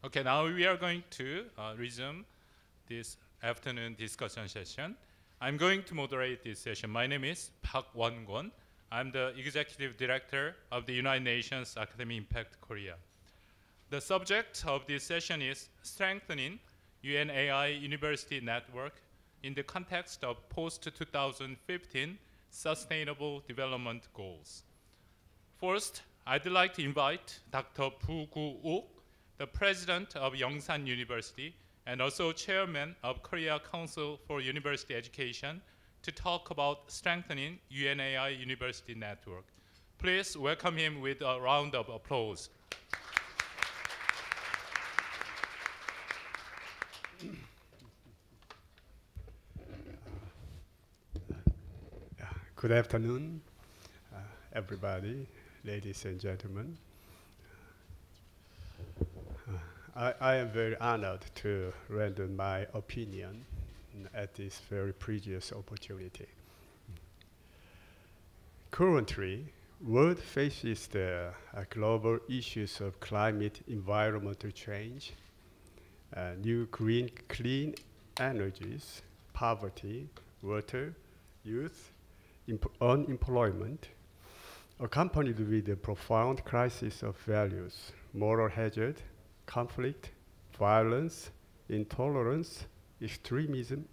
Okay, now we are going to resume this afternoon discussion session. I'm going to moderate this session. My name is Park Won-kwon. I'm the Executive Director of the United Nations Academic Impact Korea. The subject of this session is strengthening UNAI University Network in the context of post-2015 Sustainable Development Goals. First, I'd like to invite Dr. Boo Gu-ok, the President of Yongsan University and also Chairman of Korea Council for University Education, to talk about strengthening UNAI University Network. Please welcome him with a round of applause. Good afternoon, everybody, ladies and gentlemen. I am very honored to render my opinion at this very precious opportunity. Currently, world faces the global issues of climate, environmental change, new green, clean energies, poverty, water, youth, unemployment, accompanied with a profound crisis of values, moral hazard, conflict, violence, intolerance, extremism,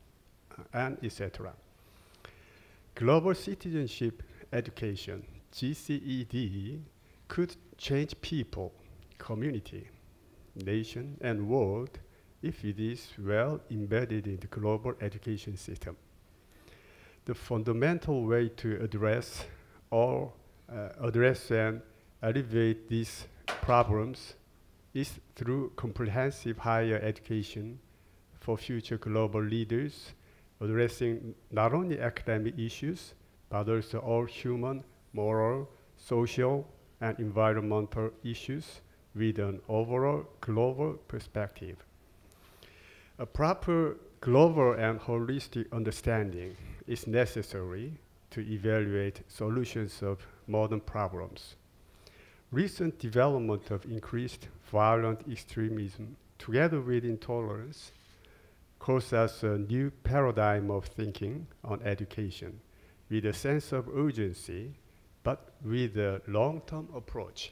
and etc. Global citizenship education, GCED, could change people, community, nation, and world if it is well embedded in the global education system. The fundamental way to address and alleviate these problems is through comprehensive higher education for future global leaders, addressing not only academic issues, but also all human, moral, social, and environmental issues with an overall global perspective. A proper global and holistic understanding is necessary to evaluate solutions of modern problems. Recent development of increased violent extremism, together with intolerance, calls us a new paradigm of thinking on education, with a sense of urgency, but with a long-term approach.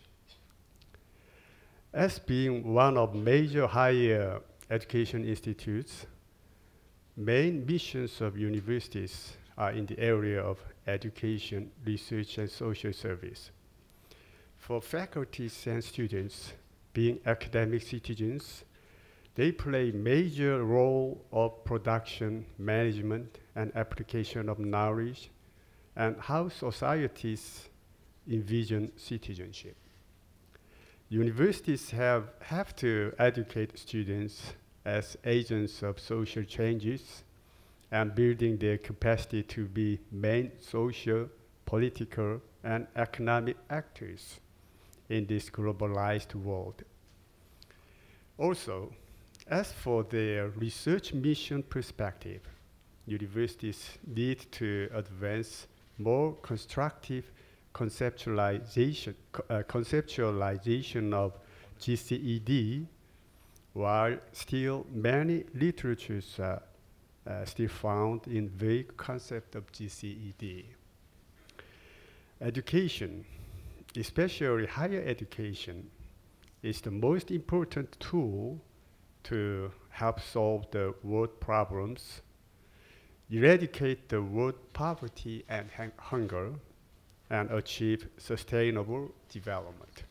As being one of major higher education institutes, main missions of universities are in the area of education, research, and social service. For faculties and students, being academic citizens, they play a major role of production, management, and application of knowledge, and how societies envision citizenship. Universities have to educate students as agents of social changes and building their capacity to be main social, political, and economic actors in this globalized world. Also, as for their research mission perspective, universities need to advance more constructive conceptualization of GCED, while still many literatures are still found in vague concept of GCED. Education, especially higher education, is the most important tool to help solve the world problems, eradicate the world poverty and hunger, and achieve sustainable development.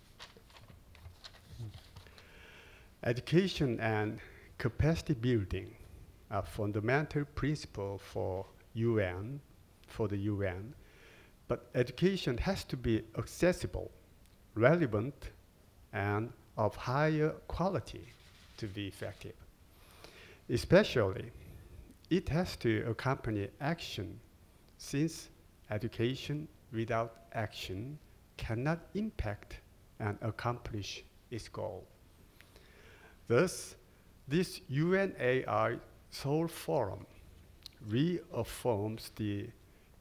Education and capacity building are fundamental principles for the UN, but education has to be accessible, relevant, and of higher quality to be effective. Especially, it has to accompany action, since education without action cannot impact and accomplish its goal. Thus, this UNAI Seoul Forum reaffirms the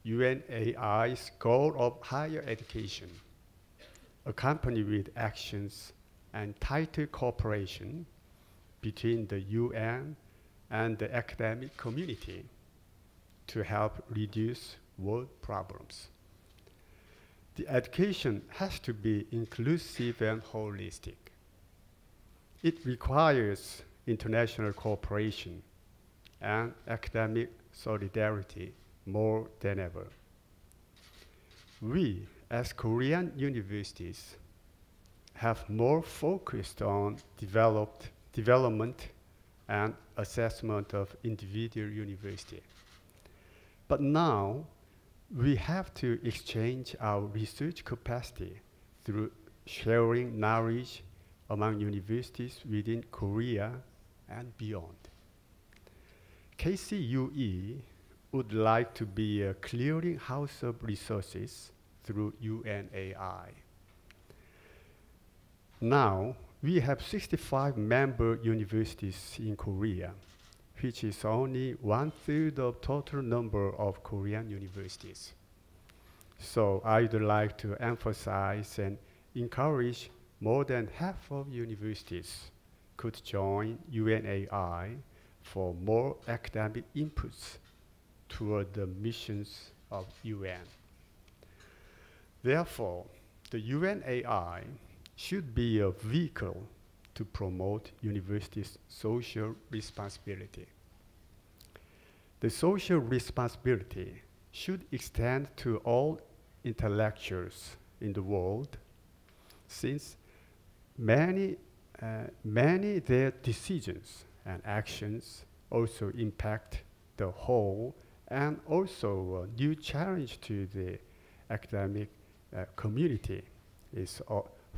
UNAI's goal of higher education, accompanied with actions and tighter cooperation between the UN and the academic community to help reduce world problems. The education has to be inclusive and holistic. It requires international cooperation and academic solidarity more than ever. We, as Korean universities, have more focused on development and assessment of individual university. But now, we have to exchange our research capacity through sharing knowledge among universities within Korea and beyond. KCUE would like to be a clearinghouse of resources through UNAI. Now, we have 65 member universities in Korea, which is only 1/3 of total number of Korean universities. So I'd like to emphasize and encourage more than half of universities could join UNAI for more academic inputs toward the missions of UN. Therefore, the UNAI should be a vehicle to promote universities' social responsibility. The social responsibility should extend to all intellectuals in the world, since many their decisions and actions also impact the whole, and also a new challenge to the academic community is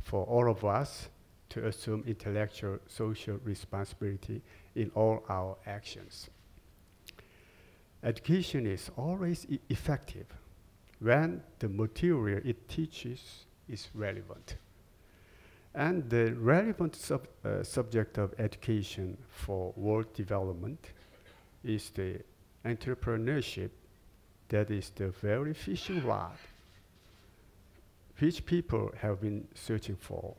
for all of us to assume intellectual social responsibility in all our actions. Education is always effective when the material it teaches is relevant. And the relevant subject of education for world development is the entrepreneurship, that is the very fishing rod which people have been searching for.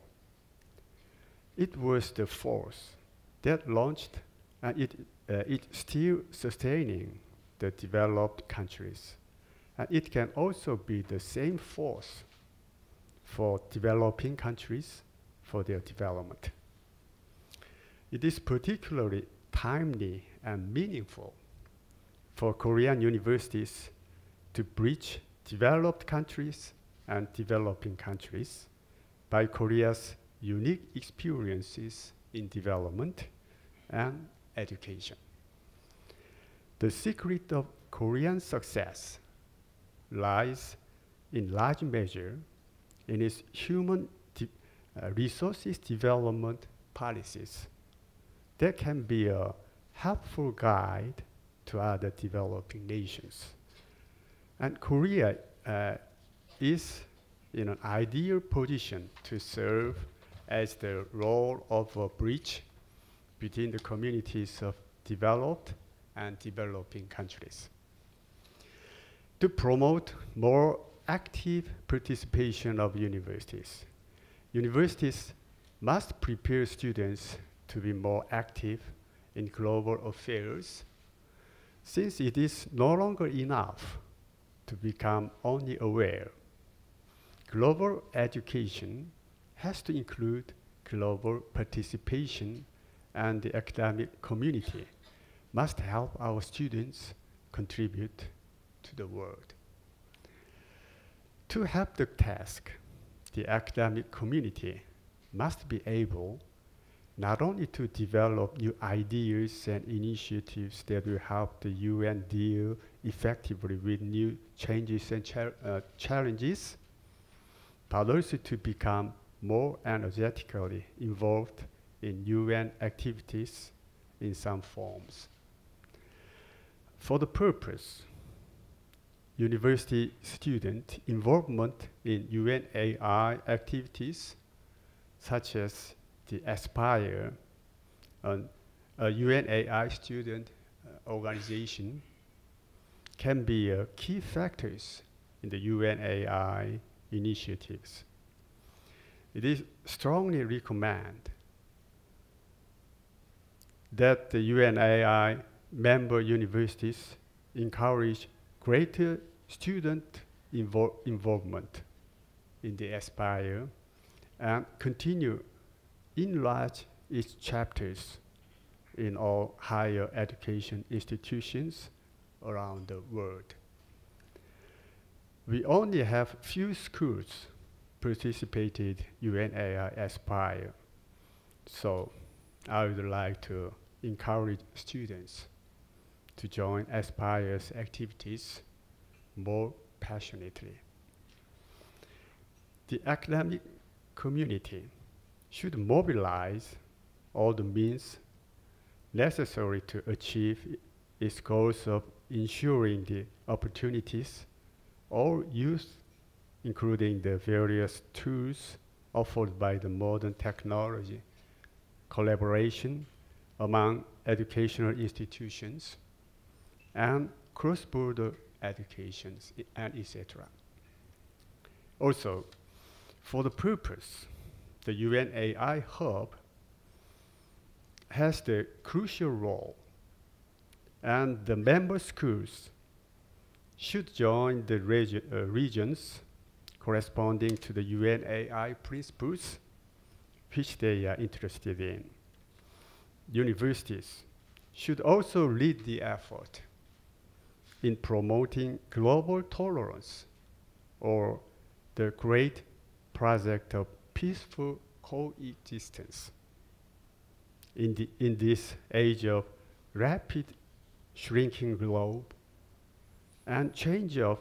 It was the force that launched, and it's still sustaining the developed countries. And it can also be the same force for developing countries for their development. It is particularly timely and meaningful for Korean universities to bridge developed countries and developing countries by Korea's unique experiences in development and education. The secret of Korean success lies in large measure in its human resources development policies that can be a helpful guide to other developing nations. And Korea is in an ideal position to serve as the role of a bridge between the communities of developed and developing countries. To promote more active participation of universities, universities must prepare students to be more active in global affairs, since it is no longer enough to become only aware. Global education has to include global participation, and the academic community must help our students contribute to the world. To help the task, the academic community must be able not only to develop new ideas and initiatives that will help the UN deal effectively with new changes and challenges, but also to become more energetically involved in UN activities in some forms. For the purpose, university student involvement in UNAI activities, such as the Aspire, a UNAI student organization, can be key factors in the UNAI initiatives. It is strongly recommended that the UNAI member universities encourage greater student involvement in the Aspire and continue enlarge its chapters in all higher education institutions around the world. We only have few schools participated UNAI Aspire, so I would like to encourage students to join Aspire's activities more passionately. The academic community should mobilize all the means necessary to achieve its goals of ensuring the opportunities all youth, including the various tools offered by the modern technology, collaboration among educational institutions, and cross-border educations, and etc. Also, for the purpose, the UNAI Hub has the crucial role, and the member schools should join the regions corresponding to the UNAI principles which they are interested in. Universities should also lead the effort in promoting global tolerance or the great project of peaceful coexistence. In this age of rapid shrinking globe and change of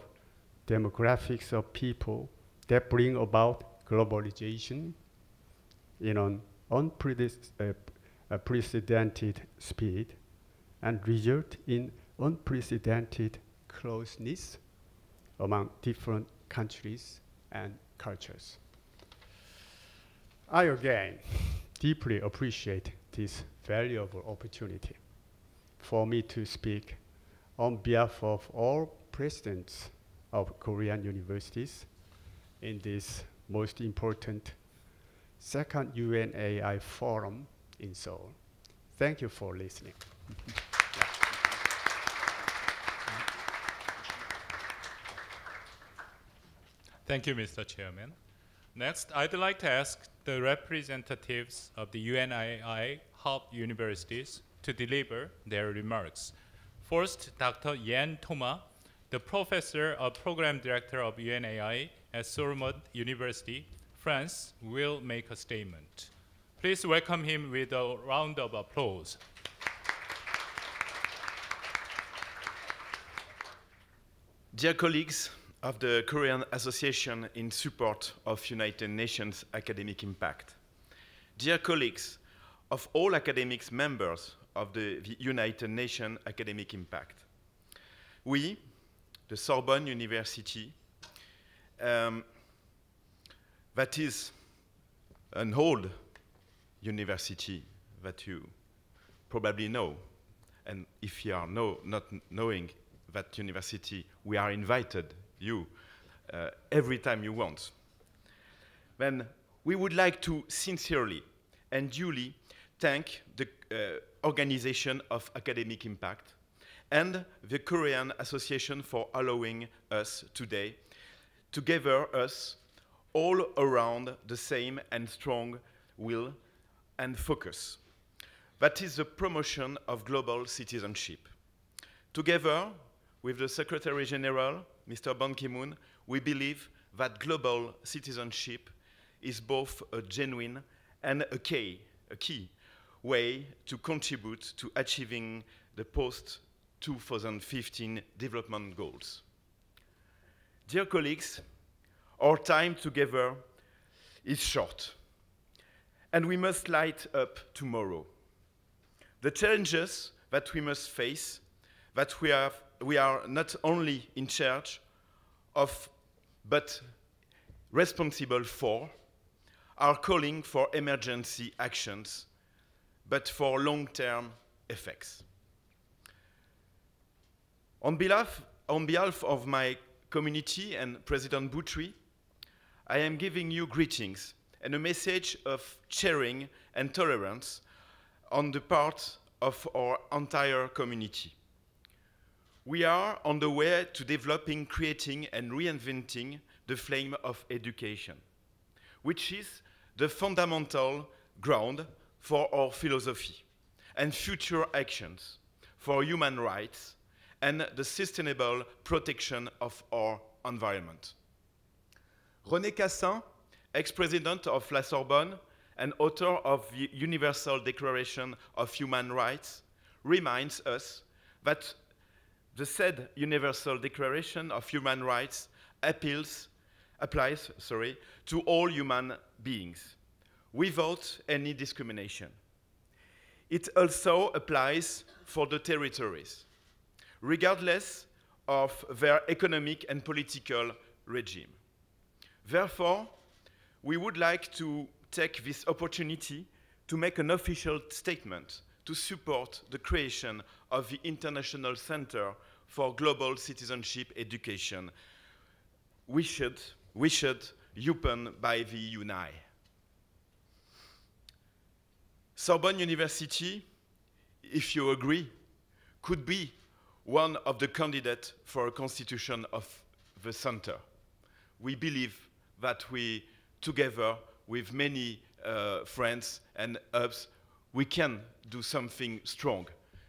demographics of people that bring about globalization in an unprecedented speed and result in unprecedented closeness among different countries and cultures. I again deeply appreciate this valuable opportunity for me to speak on behalf of all presidents of Korean universities in this most important second UNAI forum in Seoul. Thank you for listening. Thank you, Mr. Chairman. Next, I'd like to ask the representatives of the UNAI Hub universities to deliver their remarks. First, Dr. Yan Thoma, the professor of program director of UNAI at Sorbonne University, France, will make a statement. Please welcome him with a round of applause. Dear colleagues of the Korean Association in support of United Nations Academic Impact, dear colleagues of all academics members of the United Nations Academic Impact, we, the Sorbonne University, that is an old university that you probably know, and if you are not knowing that university, we are invited you every time you want. Then we would like to sincerely and duly thank the Organization of Academic Impact and the Korean Association for allowing us today to gather us all around the same and strong will and focus. That is the promotion of global citizenship. Together with the Secretary General, Mr. Ban Ki-moon, we believe that global citizenship is both a genuine and a key way to contribute to achieving the post-2015 development goals. Dear colleagues, our time together is short, and we must light up tomorrow. The challenges that we must face, that we are not only in charge of, but responsible for, are calling for emergency actions, but for long-term effects. On behalf of my community and President Boutry, I am giving you greetings and a message of sharing and tolerance on the part of our entire community. We are on the way to developing, creating, and reinventing the flame of education, which is the fundamental ground for our philosophy and future actions for human rights and the sustainable protection of our environment. René Cassin, ex-president of La Sorbonne and author of the Universal Declaration of Human Rights, reminds us that the said Universal Declaration of Human Rights applies to all human beings, without any discrimination. It also applies for the territories, regardless of their economic and political regime. Therefore, we would like to take this opportunity to make an official statement to support the creation of the International Center for Global Citizenship Education, which should open by the UNAI. Sorbonne University, if you agree, could be one of the candidates for a constitution of the center. We believe that we, together with many friends and hubs, we can do something strong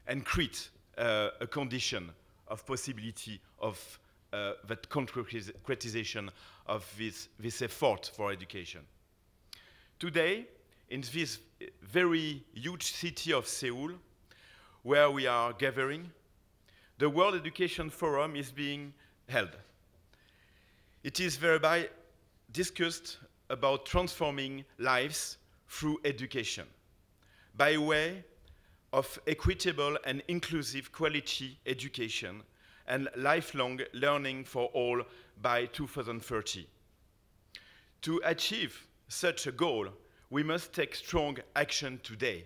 and create a condition of possibility of that concretization of this effort for education. Today, in this very huge city of Seoul, where we are gathering, the World Education Forum is being held. It is thereby discussed about transforming lives through education by way of equitable and inclusive quality education and lifelong learning for all by 2030. To achieve such a goal, we must take strong action today.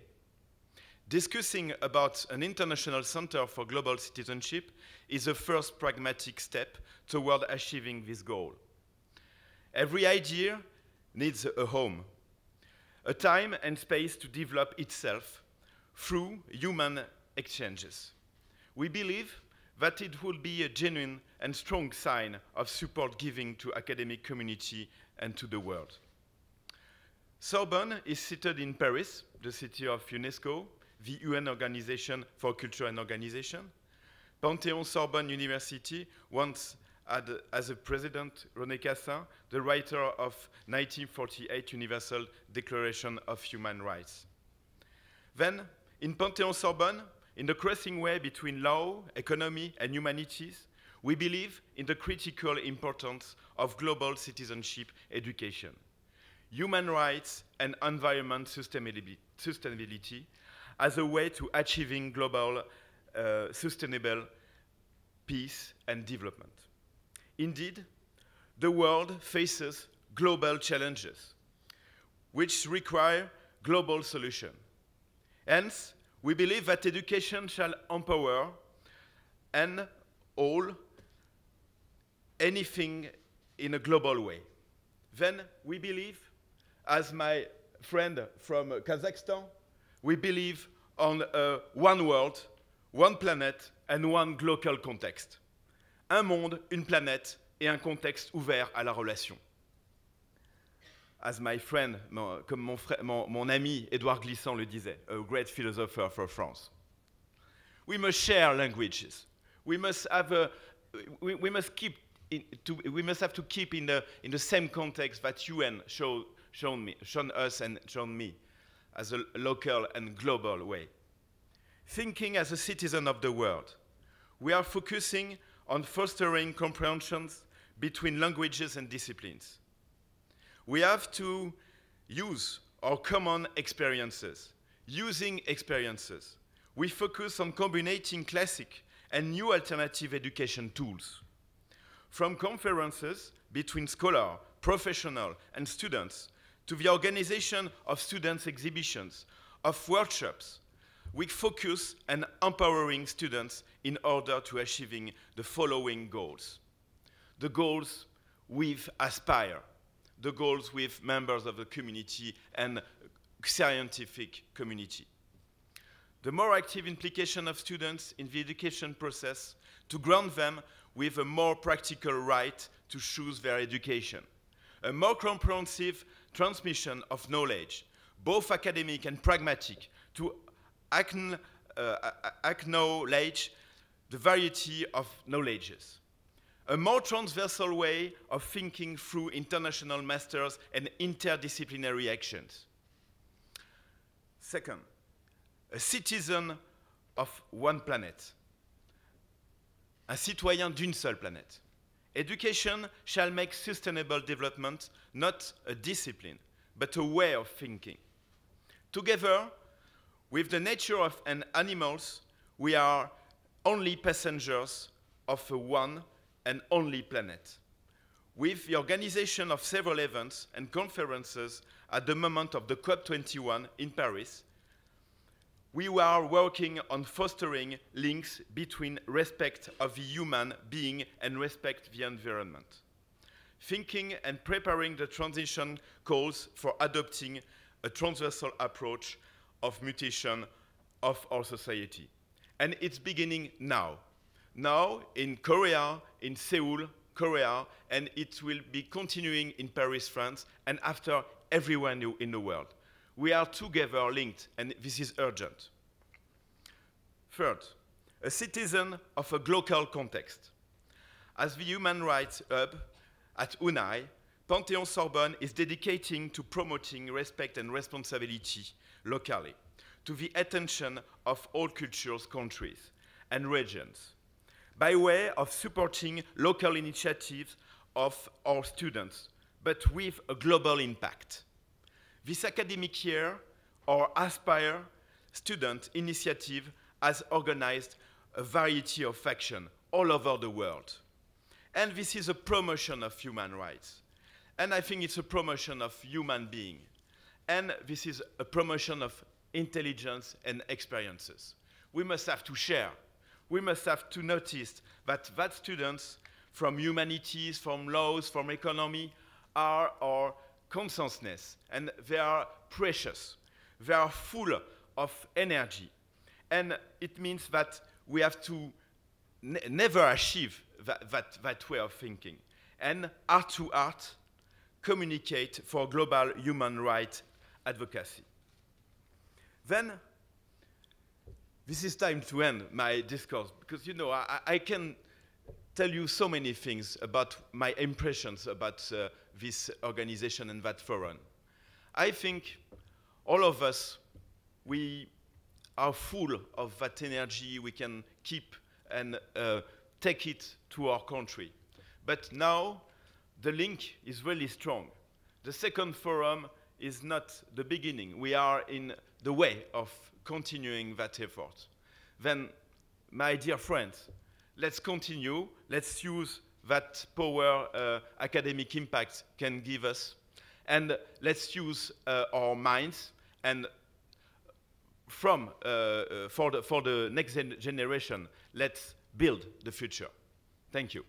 Discussing about an international center for global citizenship is a first pragmatic step toward achieving this goal. Every idea needs a home, a time and space to develop itself through human exchanges. We believe that it will be a genuine and strong sign of support giving to academic community and to the world. Sorbonne is seated in Paris, the city of UNESCO, the UN Organization for Culture and Organization. Panthéon-Sorbonne University once had as a president René Cassin, the writer of 1948 Universal Declaration of Human Rights. Then, in Panthéon-Sorbonne, in the crossing way between law, economy, and humanities, we believe in the critical importance of global citizenship education, human rights, and environment sustainability as a way to achieving global sustainable peace and development. Indeed, the world faces global challenges, which require global solutions. Hence, we believe that education shall empower and all anything in a global way. Then we believe, as my friend from Kazakhstan, we believe on one world, one planet, and one global context. Un monde, une planète, et un contexte ouvert à la relation. As my friend, comme mon ami Édouard Glissant le disait, a great philosopher for France. We must share languages. We must have to keep in the same context that UN shown us and shown me, as a local and global way. Thinking as a citizen of the world, we are focusing on fostering comprehensions between languages and disciplines. We have to use our common experiences. Using experiences, we focus on combining classic and new alternative education tools. From conferences between scholars, professionals, and students, to the organization of students' exhibitions, of workshops, we focus on empowering students in order to achieving the following goals. The goals with Aspire, the goals with members of the community and scientific community. the more active implication of students in the education process to grant them with a more practical right to choose their education, a more comprehensive transmission of knowledge, both academic and pragmatic, to acknowledge the variety of knowledges, a more transversal way of thinking through international masters and interdisciplinary actions. Second, a citizen of one planet, un citoyen d'une seule planète. Education shall make sustainable development not a discipline, but a way of thinking. Together with the nature of animals, we are only passengers of a one and only planet. With the organization of several events and conferences at the moment of the COP21 in Paris, we are working on fostering links between respect of the human being and respect the environment. Thinking and preparing the transition calls for adopting a transversal approach of mutation of our society. And it's beginning now. Now in Korea, in Seoul, Korea, and it will be continuing in Paris, France, and after everywhere in the world. We are together linked, and this is urgent. Third, a citizen of a global context. As the Human Rights Hub at UNAI, Panthéon-Sorbonne is dedicating to promoting respect and responsibility locally, to the attention of all cultures, countries, and regions, by way of supporting local initiatives of our students, but with a global impact. This academic year, our Aspire student initiative has organized a variety of action all over the world. And this is a promotion of human rights. And I think it's a promotion of human being. And this is a promotion of intelligence and experiences. We must have to share. We must have to notice that students from humanities, from laws, from economy are our consciousness, and they are precious. They are full of energy. And it means that we have to never achieve that way of thinking. And heart to heart, communicate for global human rights advocacy. Then, this is time to end my discourse, because you know, I can tell you so many things about my impressions about this organization and that forum. I think all of us, we are full of that energy we can keep and take it to our country. But now, the link is really strong. The second forum is not the beginning. We are in the way of continuing that effort. Then, my dear friends, let's continue. Let's use that power academic impact can give us. And let's use our minds and for the next generation, let's build the future. Thank you.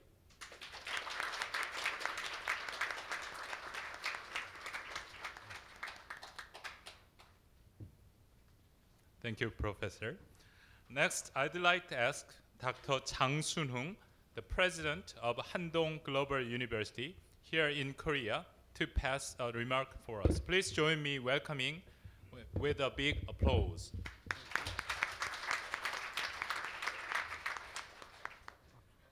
Thank you, Professor. Next, I'd like to ask Dr. Jang Sun-hung, the president of Handong Global University here in Korea, to pass a remark for us. Please join me welcoming with a big applause.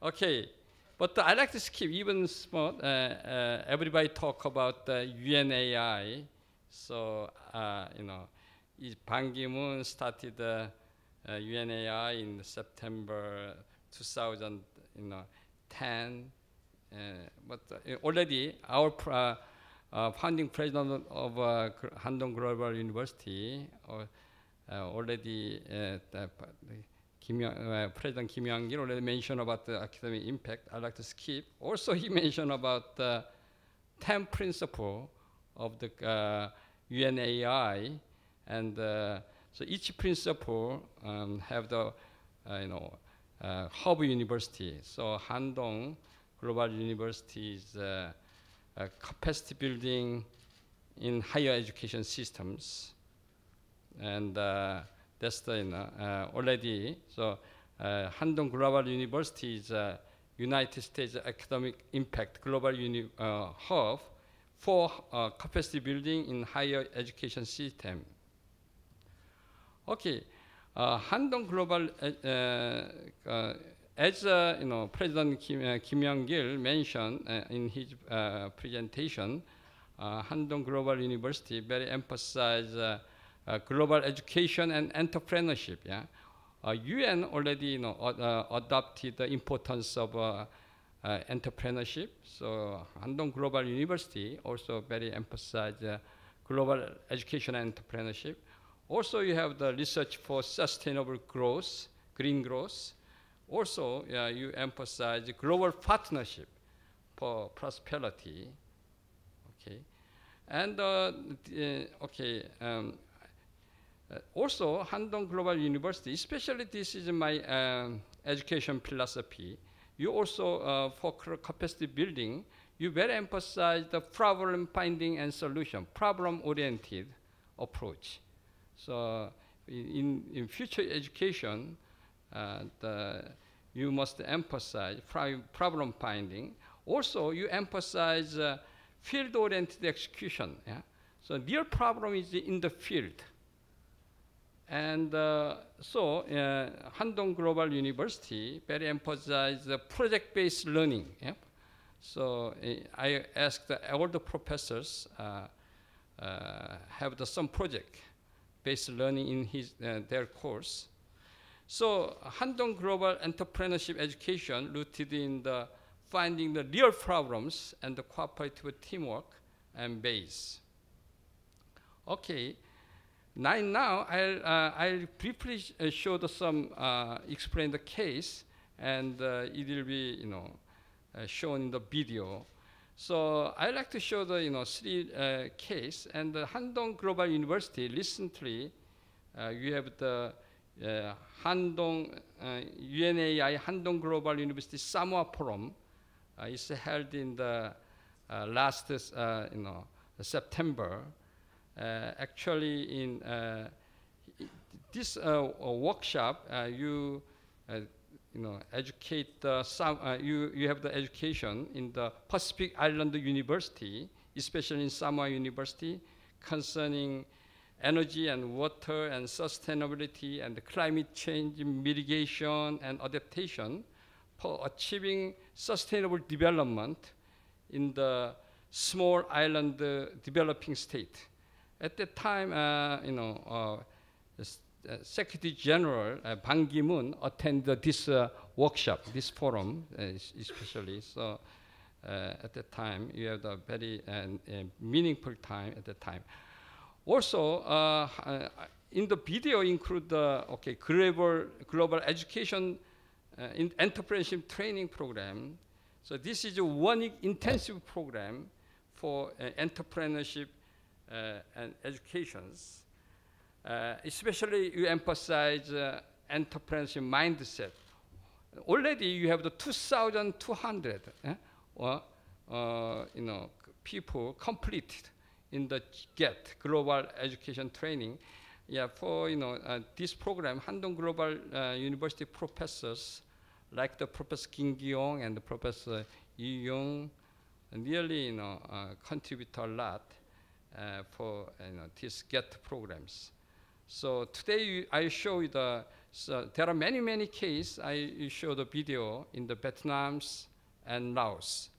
Okay, but I'd like to skip even small. Everybody talk about UNAI, so you know, Ban Ki-moon started UNAI in September 2010, but already our founding president of Handong Global University already President Kim Young-il already mentioned about the academic impact. I'd like to skip. Also, he mentioned about the 10 principles of the UNAI, and so each principle have the hub university. So Handong Global University is capacity building in higher education systems, and that's the, already, so Handong Global University is a United States academic impact global hub for capacity building in higher education system. Okay, Handong Global, as President Kim Young-gil mentioned in his presentation, Handong Global University very emphasize global education and entrepreneurship. Yeah, UN already adopted the importance of entrepreneurship. So Handong Global University also very emphasize global education and entrepreneurship. Also, you have the research for sustainable growth, green growth. Also, you emphasize global partnership for prosperity. Okay, and also Handong Global University, especially this is my education philosophy. You also for capacity building, you very emphasize the problem finding and solution, problem-oriented approach. So in future education, you must emphasize problem finding. Also, you emphasize field-oriented execution. Yeah? So real problem is in the field. And so Handong Global University very emphasize project-based learning. Yeah? So I asked all the professors have some project-based learning in their course. So Handong Global Entrepreneurship Education rooted in the finding the real problems and the cooperative teamwork and base. Okay, now I'll briefly show explain the case, and it will be shown in the video. So I like to show the three case, and the Handong Global University recently you have the UNAI Handong Global University Samoa Forum is held in the last September. Actually, in this workshop, you educate you have the education in the Pacific Island University, especially in Samoa University, concerning energy and water and sustainability and climate change mitigation and adaptation for achieving sustainable development in the small island developing state. At that time, Secretary General Ban Ki-moon attended this workshop, this forum, especially. So at that time, you have the very meaningful time at that time. Also, in the video include the global education in entrepreneurship training program. So this is a one-week intensive program for entrepreneurship and educations. Especially you emphasize entrepreneurship mindset. Already you have the 2,200 people completed in the GET, Global Education Training. Yeah, for this program, Handong Global University professors like the Professor Kim Ki-yong and the Professor Yu Young nearly contribute a lot for these GET programs. So today I show you there are many cases. I show the video in the Vietnam and Laos.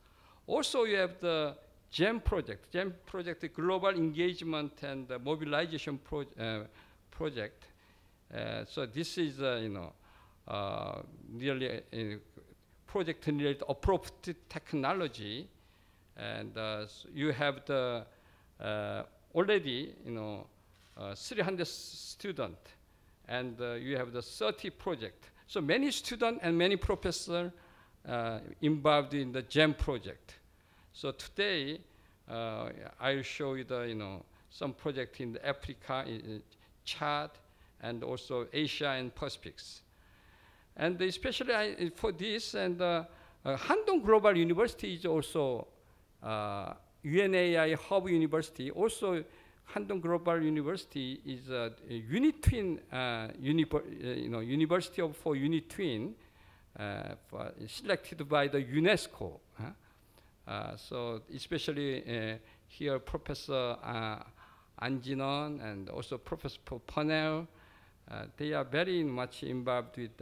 Also you have the GEM project, the Global Engagement and Mobilization Project. So this is really a project related to appropriate technology, and so you have the already 300 students, and you have the 30 project. So many students and many professors involved in the GEM project. So today, I'll show you some project in Africa, Chad, and also Asia and Pacifics. And especially for this, and Handong Global University is also UNAI Hub University. Also, Handong Global University is a unitwin, university for unitwin, selected by the UNESCO. So especially here, Professor Anjinon and also Professor Panel, they are very much involved with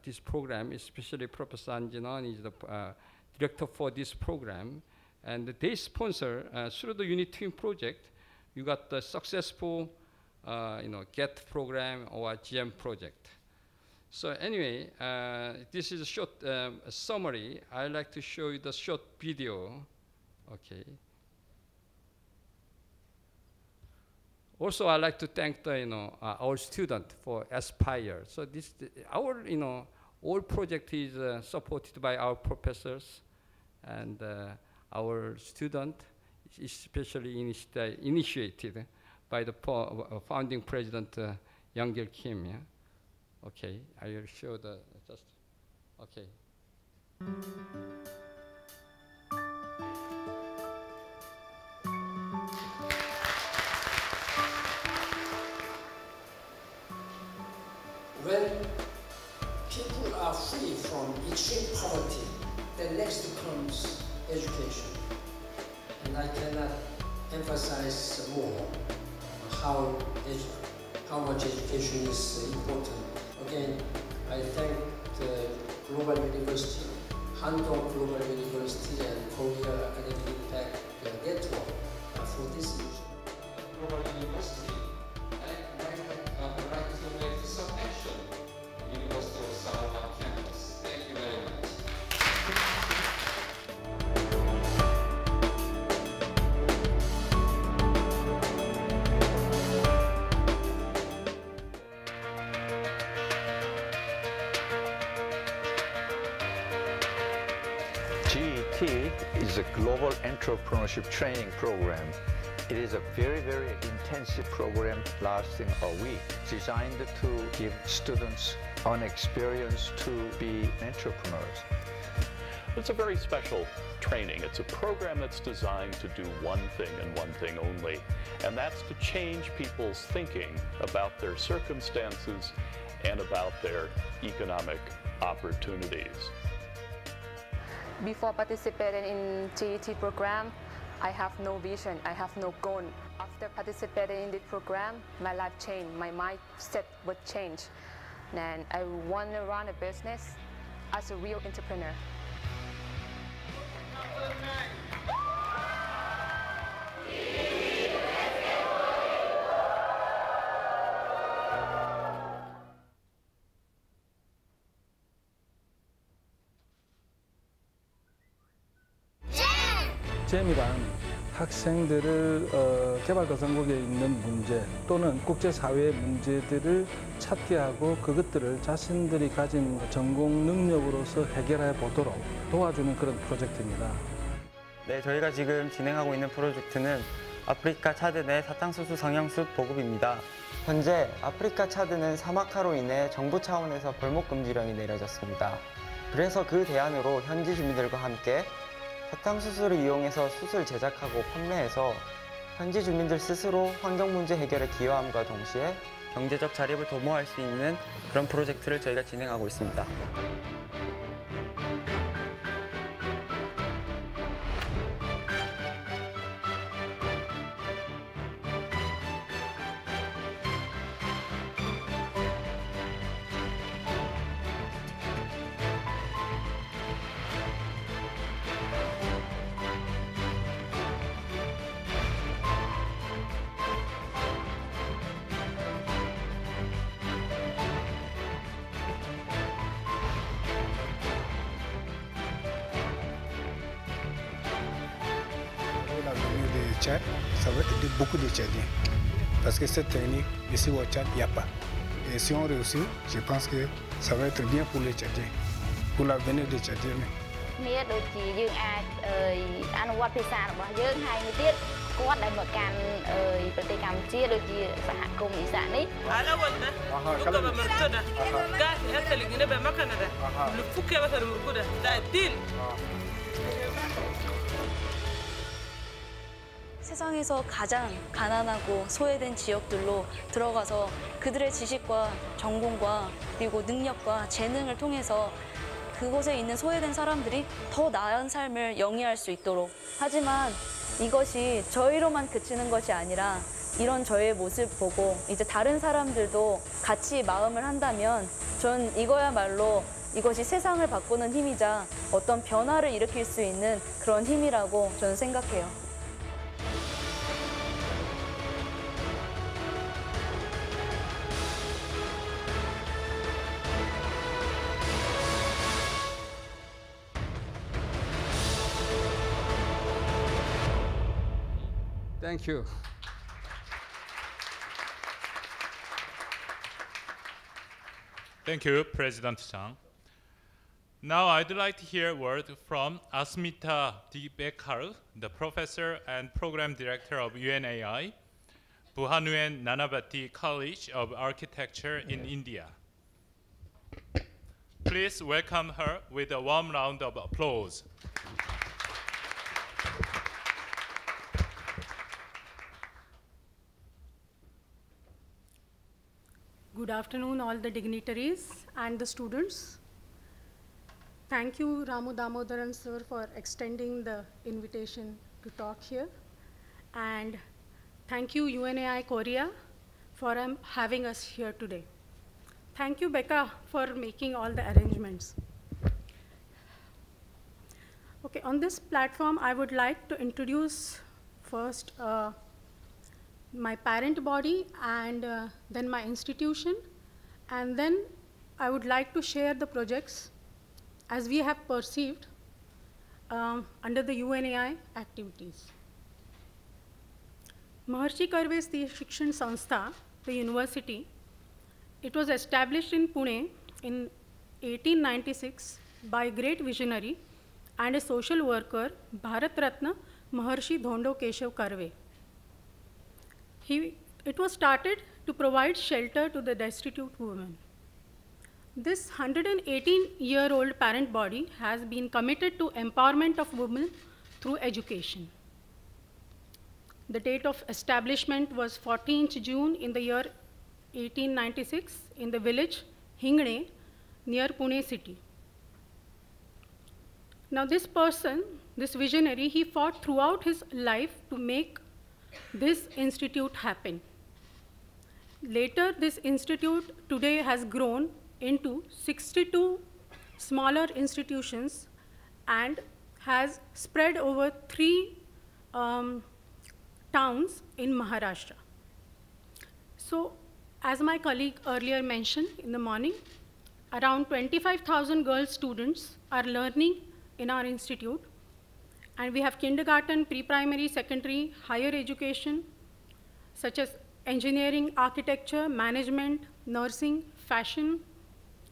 this program, especially Professor Anjinon is the director for this program. And they sponsor, through the UniTwin project, you got the successful GET program or GM project. So anyway, this is a short summary. I'd like to show you the short video. Okay. Also, I'd like to thank the, our student for Aspire. So this, our all project is supported by our professors and our student, especially initiated by the founding president, Young-gil Kim. Yeah? Okay, I will show the, just, okay. When people are free from extreme poverty, the next comes education. And I cannot emphasize more how much education is important. Again, I thank the Global University, Handong Global University and Korea Academic Impact Network for this mission. Global University, I would like to make some action. University of Seoul campus. Thank you very much. GET is a global entrepreneurship training program. It is a very, very intensive program lasting a week, designed to give students an experience to be entrepreneurs. It's a very special training. It's a program that's designed to do one thing and one thing only, and that's to change people's thinking about their circumstances and about their economic opportunities. Before participating in GET program, I have no vision, I have no goal. After participating in the program, my life changed, my mindset would change. And I want to run a business as a real entrepreneur. GEM이란 학생들을 개발도상국에 있는 문제 또는 국제사회의 문제들을 찾게 하고 그것들을 자신들이 가진 전공 능력으로서 해결해 보도록 도와주는 그런 프로젝트입니다. 네, 저희가 지금 진행하고 있는 프로젝트는 아프리카 차드 내 사탕수수 성형습 보급입니다. 현재 아프리카 차드는 사막화로 인해 정부 차원에서 벌목금지령이 내려졌습니다. 그래서 그 대안으로 현지 주민들과 함께 사탕수수를 이용해서 숯을 제작하고 판매해서 현지 주민들 스스로 환경 문제 해결에 기여함과 동시에 경제적 자립을 도모할 수 있는 그런 프로젝트를 저희가 진행하고 있습니다. Ça va aider beaucoup de Tchadiens. Parce que cette technique, ici au Tchad, il n'y a pas. Et si on réussit, je pense que ça va être bien pour les Tchadiens, pour l'avenir des Tchadiens. Mía đôi chỉ dương ai anh quát phía xa là bao dương hai mươi tiết quát đại một canประเทศกัมพูชีโดยที่สหกรณ์อีสานนี้ على وده لقى بمرتدة قاعد هكذا اللي جنبه مكانه ده لفوك يا مثلا موجودة ده الدين 세상에서 가장 가난하고 소외된 지역들로 들어가서 그들의 지식과 전공과 그리고 능력과 재능을 통해서 그곳에 있는 소외된 사람들이 더 나은 삶을 영위할 수 있도록. 하지만 이것이 저희로만 그치는 것이 아니라 이런 저희의 모습 보고 이제 다른 사람들도 같이 마음을 한다면 전 이거야말로 이것이 세상을 바꾸는 힘이자 어떤 변화를 일으킬 수 있는 그런 힘이라고 저는 생각해요. Thank you. Thank you, President Chang. Now I'd like to hear a word from Asmita Dibekar, the professor and program director of UNAI, Bhuhanuen Nanavati College of Architecture in India. Please welcome her with a warm round of applause. Good afternoon, all the dignitaries and the students. Thank you, Ramu Damodaran sir, for extending the invitation to talk here. And thank you, UNAI Korea, for having us here today. Thank you, Becca, for making all the arrangements. Okay, on this platform, I would like to introduce first my parent body and then my institution, and then I would like to share the projects as we have perceived under the UNAI activities. Maharshi Karve Shikshan Sanstha, the university, it was established in Pune in 1896 by a great visionary and a social worker, Bharat Ratna Maharshi Dhondo Keshav Karve. It was started to provide shelter to the destitute women. This 118-year-old parent body has been committed to empowerment of women through education. The date of establishment was 14th June in the year 1896 in the village Hingne near Pune city. Now this person, this visionary, he fought throughout his life to make this institute happen. Later, this institute today has grown into 62 smaller institutions and has spread over 3 towns in Maharashtra. So, as my colleague earlier mentioned in the morning, around 25,000 girl students are learning in our institute. And we have kindergarten, pre-primary, secondary, higher education, such as engineering, architecture, management, nursing, fashion,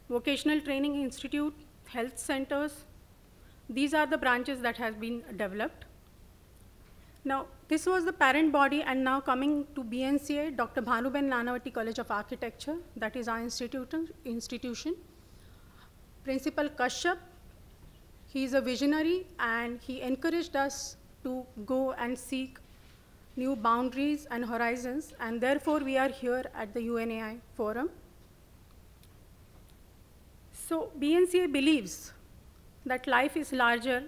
vocational training institute, health centers. These are the branches that have been developed. Now, this was the parent body, and now coming to BNCA, Dr. Bhanuben Nanavati College of Architecture, that is our institution. Principal Kashyap, he is a visionary, and he encouraged us to go and seek new boundaries and horizons, and therefore we are here at the UNAI forum. So BNCA believes that life is larger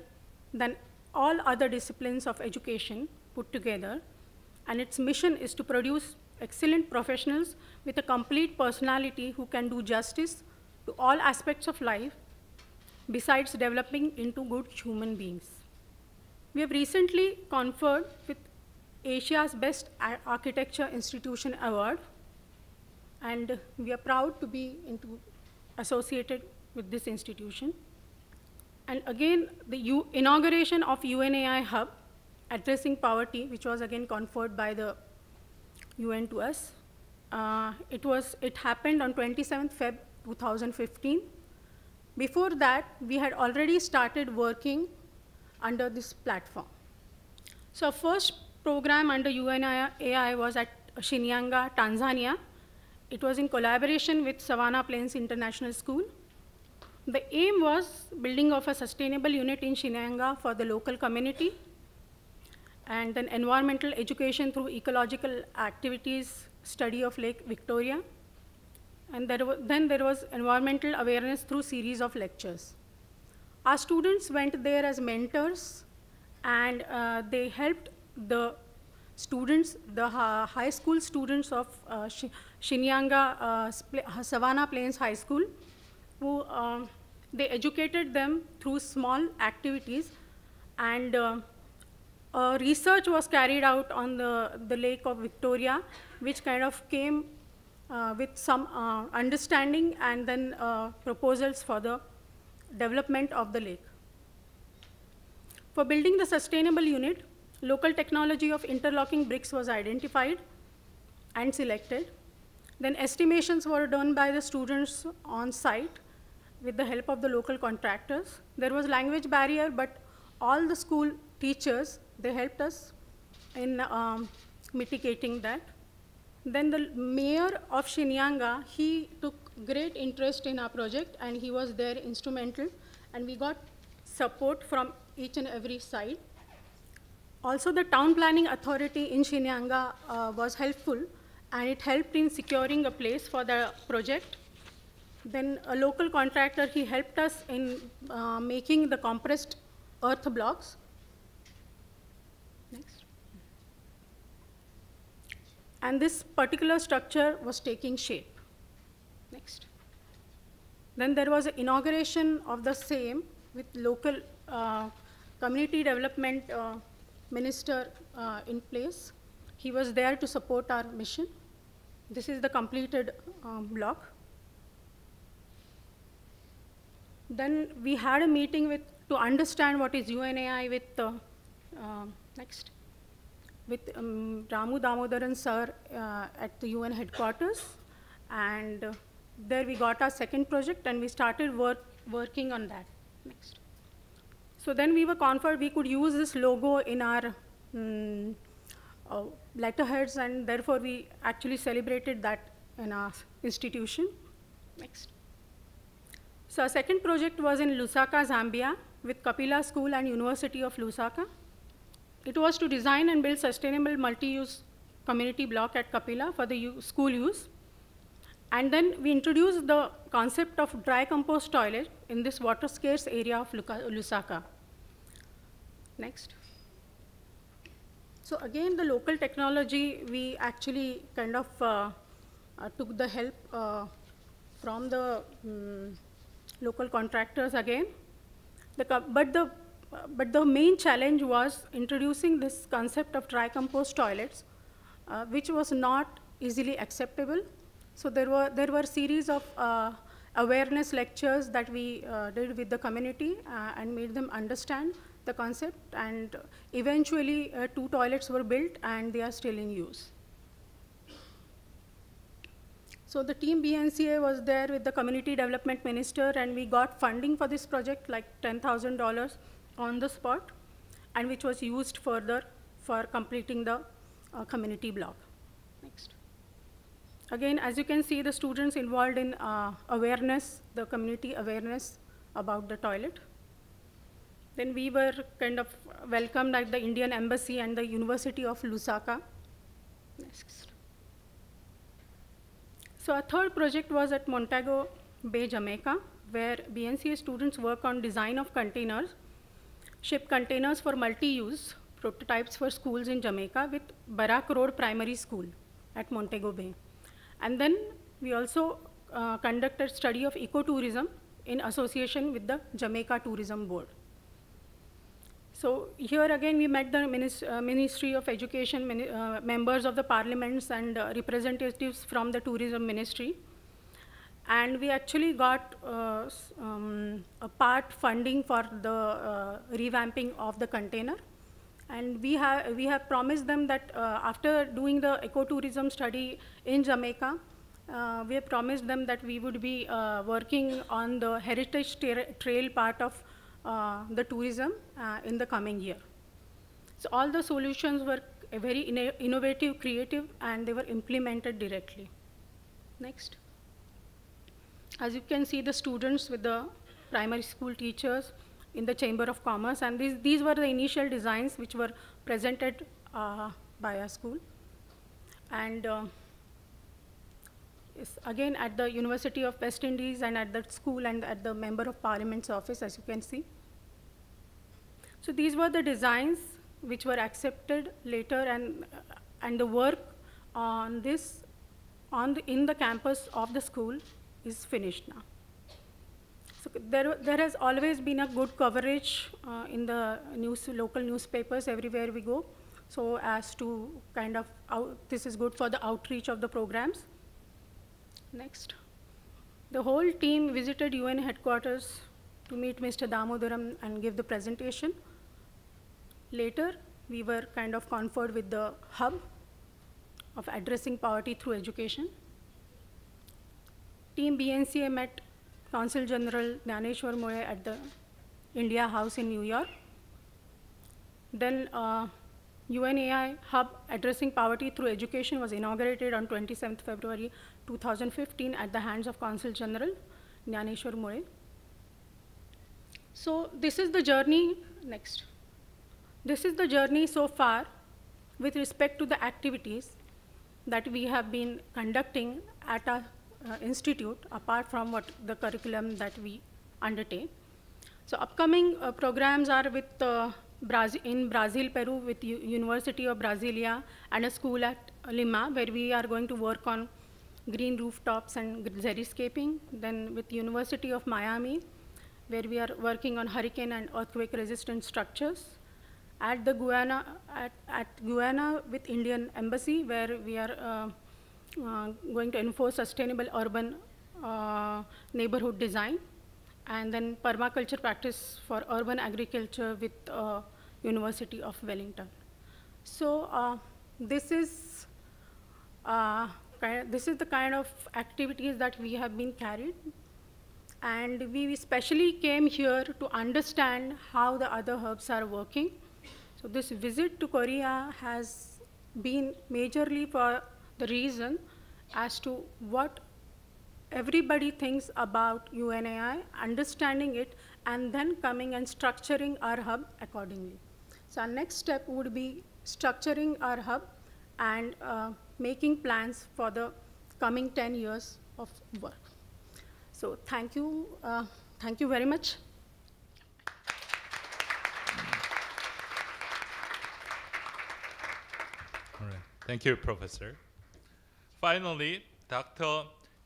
than all other disciplines of education put together, and its mission is to produce excellent professionals with a complete personality who can do justice to all aspects of life, besides developing into good human beings. We have recently conferred with Asia's Best Architecture Institution Award, and we are proud to be associated with this institution. And again, the inauguration of UNAI Hub, Addressing Poverty, which was again conferred by the UN to us. It happened on 27th Feb 2015. Before that, we had already started working under this platform. So our first program under UNAI was at Shinyanga, Tanzania. It was in collaboration with Savannah Plains International School. The aim was building of a sustainable unit in Shinyanga for the local community. and then environmental education through ecological activities, study of Lake Victoria. And then there was environmental awareness through series of lectures. Our students went there as mentors, and they helped the students, the high school students of Shinyanga Savannah Plains High School, who they educated them through small activities, and research was carried out on the Lake of Victoria, which kind of came with some understanding and then proposals for the development of the lake. For building the sustainable unit, local technology of interlocking bricks was identified and selected. Then estimations were done by the students on site with the help of the local contractors. There was language barrier, but all the school teachers, they helped us in mitigating that. Then the mayor of Shinyanga, he took great interest in our project, and he was there instrumental, and we got support from each and every side. Also, the town planning authority in Shinyanga was helpful, and it helped in securing a place for the project. Then a local contractor, he helped us in making the compressed earth blocks. Next. And this particular structure was taking shape. Next. Then there was an inauguration of the same with local community development minister in place. He was there to support our mission. This is the completed block. Then we had a meeting to understand what is UNAI with next. With Ramu Damodaran sir at the UN headquarters, and there we got our second project, and we started working on that. Next. So then we were confident we could use this logo in our letterheads, and therefore we actually celebrated that in our institution. Next. So our second project was in Lusaka, Zambia, with Kapila School and University of Lusaka. It was to design and build sustainable multi-use community block at Kapila for the school use. And then we introduced the concept of dry compost toilet in this water scarce area of Lusaka. Next. So again, the local technology, we actually kind of took the help from the local contractors again. But the main challenge was introducing this concept of dry compost toilets, which was not easily acceptable. So there were series of awareness lectures that we did with the community and made them understand the concept, and eventually 2 toilets were built and they are still in use. So the team BNCA was there with the community development minister, and we got funding for this project, like $10,000 on the spot, and which was used further for completing the community block. Next. Again, as you can see, the students involved in awareness, the community awareness about the toilet. Then we were kind of welcomed at the Indian Embassy and the University of Lusaka. Next. So our third project was at Montego Bay, Jamaica, where BNCA students work on design of containers, ship containers for multi-use, prototypes for schools in Jamaica with Barak Road Primary School at Montego Bay. And then we also conducted study of ecotourism in association with the Jamaica Tourism Board. So here again, we met the Ministry of Education, members of the parliaments and representatives from the tourism ministry. And we actually got a part funding for the revamping of the container. And we have promised them that after doing the ecotourism study in Jamaica, we have promised them that we would be working on the heritage trail part of the tourism in the coming year. So all the solutions were very innovative, creative, and they were implemented directly. Next. As you can see, the students with the primary school teachers in the Chamber of Commerce. And these were the initial designs which were presented by our school. And again, at the University of West Indies and at the school and at the Member of Parliament's office, as you can see. So these were the designs which were accepted later, and the work on this in the campus of the school is finished now. So there has always been a good coverage in the local newspapers everywhere we go, so as to kind of, this is good for the outreach of the programs. Next. The whole team visited UN headquarters to meet Mr. Damodaram and give the presentation. Later, we were kind of conferred with the hub of addressing poverty through education. Team BNCA met Consul General Gyaneshwar Moye at the India House in New York. Then UNAI hub addressing poverty through education was inaugurated on 27th February 2015 at the hands of Consul General Gyaneshwar Moye. So this is the journey, next. This is the journey so far with respect to the activities that we have been conducting at our institute, apart from what the curriculum that we undertake. So upcoming programs are with in Brazil, Peru, with University of Brasilia and a school at Lima, where we are going to work on green rooftops and xeriscaping. Then with University of Miami, where we are working on hurricane and earthquake resistant structures. At the Guyana, at Guyana with Indian Embassy, where we are going to enforce sustainable urban neighborhood design. And then permaculture practice for urban agriculture with University of Wellington. So this is the kind of activities that we have been carried. And we especially came here to understand how the other hubs are working. So this visit to Korea has been majorly for the reason as to what everybody thinks about UNAI, understanding it, and then coming and structuring our hub accordingly. So our next step would be structuring our hub and making plans for the coming 10 years of work. So thank you very much. All right. Thank you, Professor. Finally, Dr.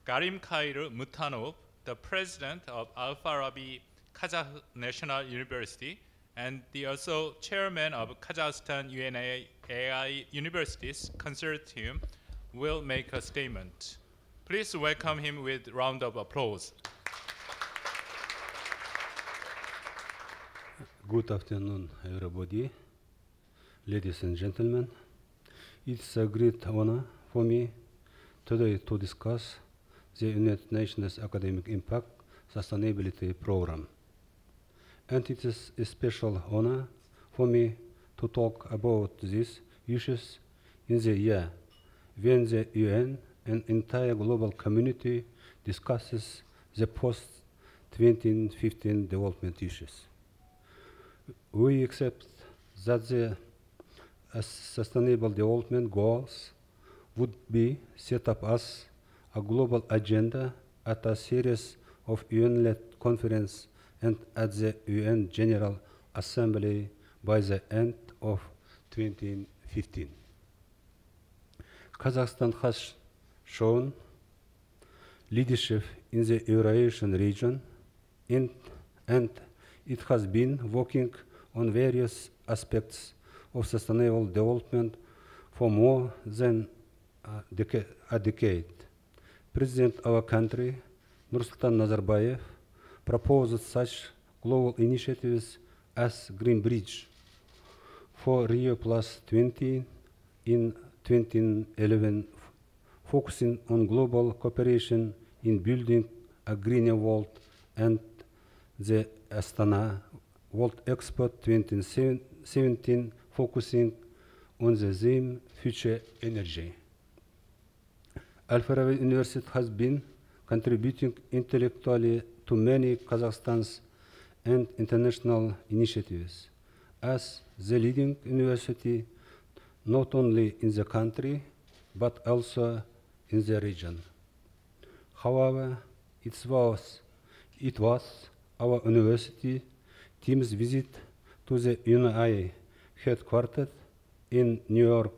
Garim Khair Mutanov, the president of Al-Farabi Kazakh National University and the also chairman of Kazakhstan UNAI Universities Consortium, will make a statement. Please welcome him with a round of applause. Good afternoon, everybody, ladies and gentlemen. It's a great honor for me today to discuss the United Nations Academic Impact Sustainability Program. And it is a special honor for me to talk about these issues in the year when the UN and entire global community discusses the post-2015 development issues. We accept that the sustainable development goals would be set up as a global agenda at a series of UN-led conferences and at the UN General Assembly by the end of 2015. Kazakhstan has shown leadership in the Eurasian region, and it has been working on various aspects of sustainable development for more than a decade. President of our country, Nursultan Nazarbayev, proposed such global initiatives as Green Bridge for Rio +20 in 2011, focusing on global cooperation in building a greener world, and the Astana World Expo 2017, focusing on the theme future energy. Al-Farabi University has been contributing intellectually to many Kazakhstan's and international initiatives as the leading university not only in the country but also in the region. However, it was our university team's visit to the UNAI headquarters in New York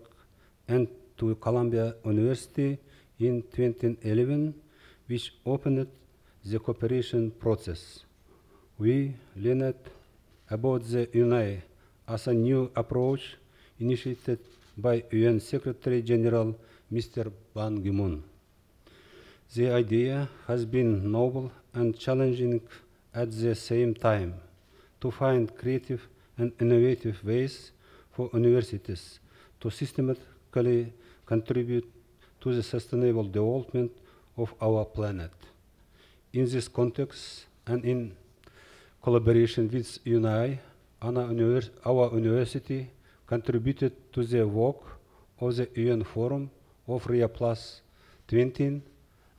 and to Columbia University in 2011 which opened the cooperation process. We learned about the UNAI as a new approach initiated by UN Secretary General Mr. Ban Ki-moon. The idea has been novel and challenging at the same time to find creative and innovative ways for universities to systematically contribute to the sustainable development of our planet. In this context and in collaboration with UNAI, our university contributed to the work of the UN Forum of Rio Plus 20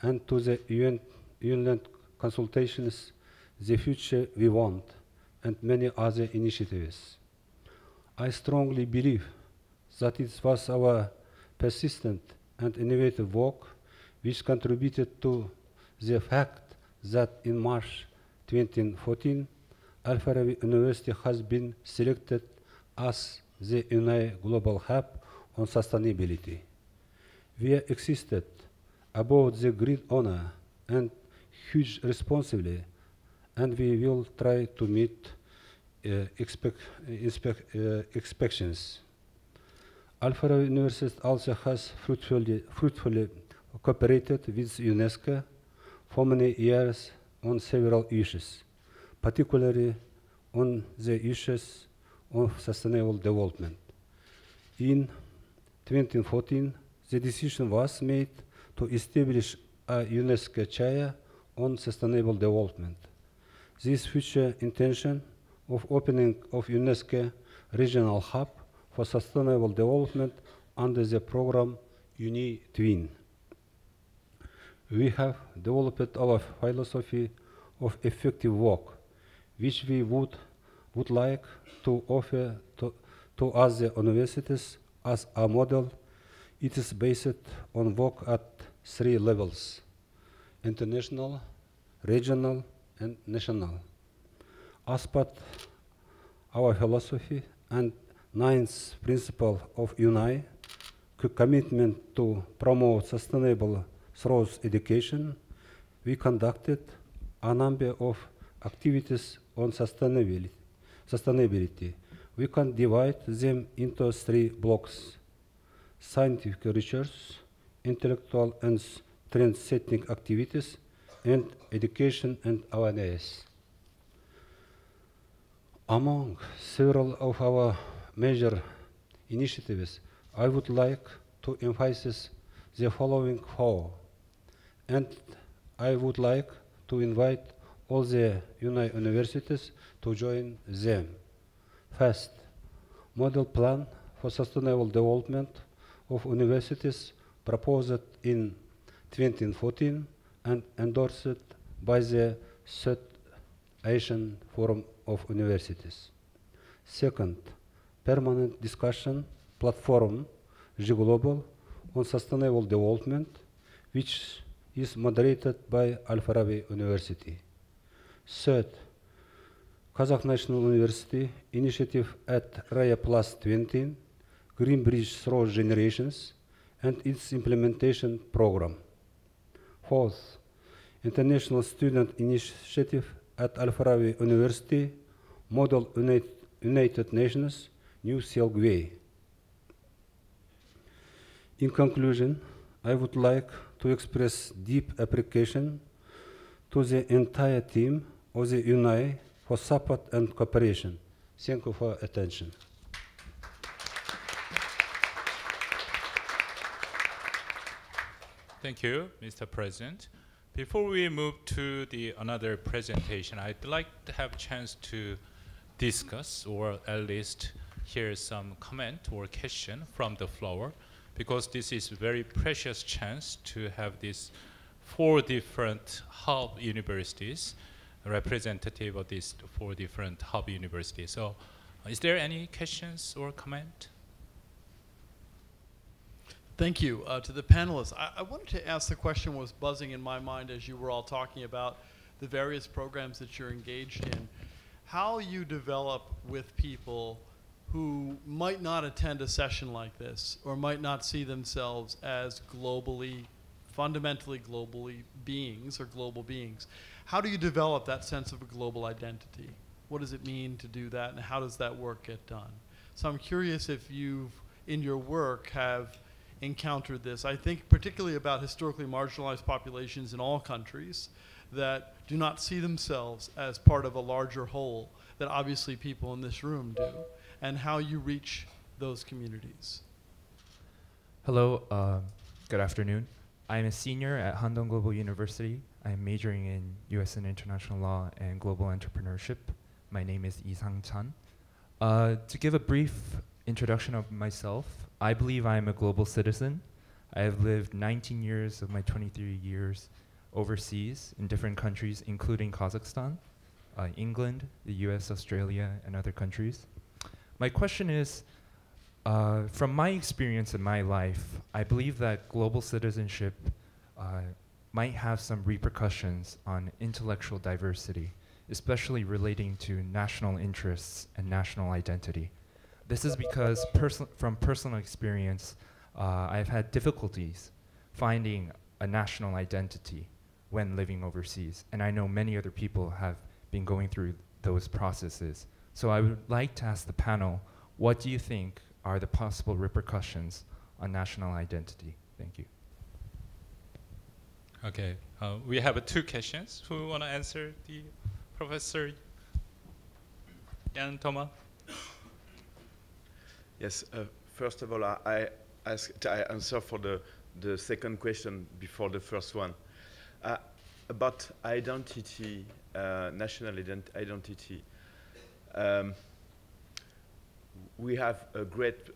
and to the UN consultations, The Future We Want, and many other initiatives. I strongly believe that it was our persistent and innovative work which contributed to the fact that in March 2014, Al-Farabi University has been selected as the UNAI Global Hub on Sustainability. We are excited about the great honor and huge responsibility, and we will try to meet expectations. Al-Farabi University also has fruitfully cooperated with UNESCO for many years on several issues, particularly on the issues of sustainable development. In 2014, the decision was made to establish a UNESCO chair on sustainable development. This future intention of opening of UNESCO regional hub for sustainable development under the program UNI Twin. We have developed our philosophy of effective work, which we would like to offer to other universities as a model. It is based on work at 3 levels: international, regional, and national. As part our philosophy and 9th principle of UNAI, commitment to promote sustainable through education, we conducted a number of activities on sustainability. We can divide them into 3 blocks: scientific research, intellectual and trend-setting activities, and education and awareness. Among several of our major initiatives, I would like to emphasize the following 4, and I would like to invite all the UNAI universities to join them. First, model plan for sustainable development of universities proposed in 2014 and endorsed by the Third Asian Forum of Universities. Second, permanent discussion platform, G-Global, on sustainable development, which is moderated by Al-Farabi University. Third, Kazakh National University initiative at Raya Plus 20, Green Bridge Through Generations, and its implementation program. Fourth, International Student Initiative at Al-Farabi University, Model United Nations, New Silk Way. In conclusion, I would like to express deep appreciation to the entire team of the UNAI for support and cooperation. Thank you for attention. Thank you, Mr. President. Before we move to another presentation, I'd like to have a chance to discuss or at least hear some comment or question from the floor, because this is a very precious chance to have these 4 different hub universities representative of these 4 different hub universities. So is there any questions or comment? Thank you to the panelists. I wanted to ask, the question was buzzing in my mind as you were all talking about the various programs that you're engaged in. How you develop with people who might not attend a session like this or might not see themselves as fundamentally globally beings or global beings. How do you develop that sense of a global identity? What does it mean to do that, and how does that work get done? So I'm curious if you've, in your work, have encountered this. I think particularly about historically marginalized populations in all countries that do not see themselves as part of a larger whole that obviously people in this room do, and how you reach those communities. Hello, good afternoon. I'm a senior at Handong Global University. I'm majoring in US and International Law and Global Entrepreneurship. My name is Isang Chan. To give a brief introduction of myself, I believe I'm a global citizen. I have lived 19 years of my 23 years overseas in different countries, including Kazakhstan, England, the US, Australia, and other countries. My question is, from my experience in my life, I believe that global citizenship might have some repercussions on intellectual diversity, especially relating to national interests and national identity. This is because from personal experience, I've had difficulties finding a national identity when living overseas, and I know many other people have been going through those processes. So I would like to ask the panel, what do you think are the possible repercussions on national identity? Thank you. Okay, we have 2 questions. Who want to answer? The Professor Jan Thomas? Yes, first of all, I answer for the second question before the first one. About identity, national identity. We have a great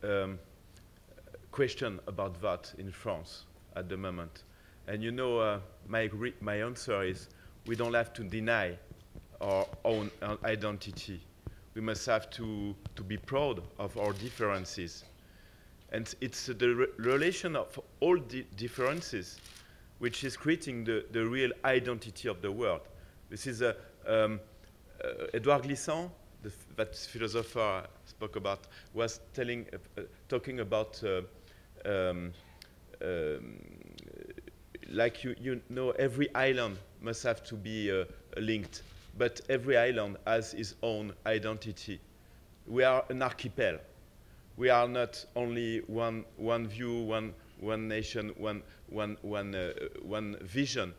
question about that in France at the moment. And you know, my answer is, we don't have to deny our own identity. We must have to be proud of our differences. And it's the relation of all the differences which is creating the real identity of the world. This is Edouard Glissant, that philosopher spoke about, was talking about like you know, every island must have to be linked, but every island has its own identity. We are an archipel. We are not only one view, one nation, one vision.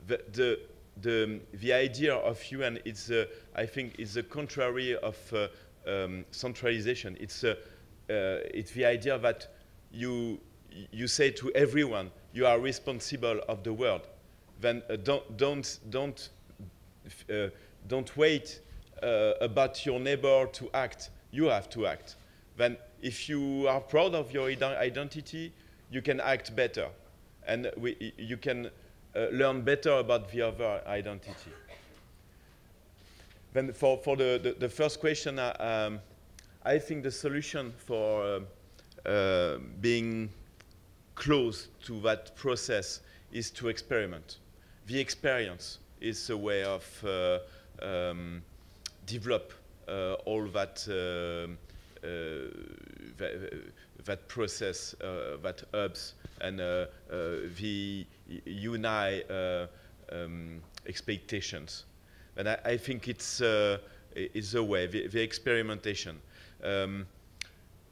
The idea of UN is, I think, is the contrary of centralization. It's the idea that you say to everyone, you are responsible of the world. Then don't wait about your neighbor to act. You have to act. Then, if you are proud of your identity, you can act better, and you can learn better about the other identity. Then, for the first question, I think the solution for being close to that process is to experiment. The experience is a way of develop all that that process, that hubs, and the UNAI expectations. And I think it's a way, the experimentation.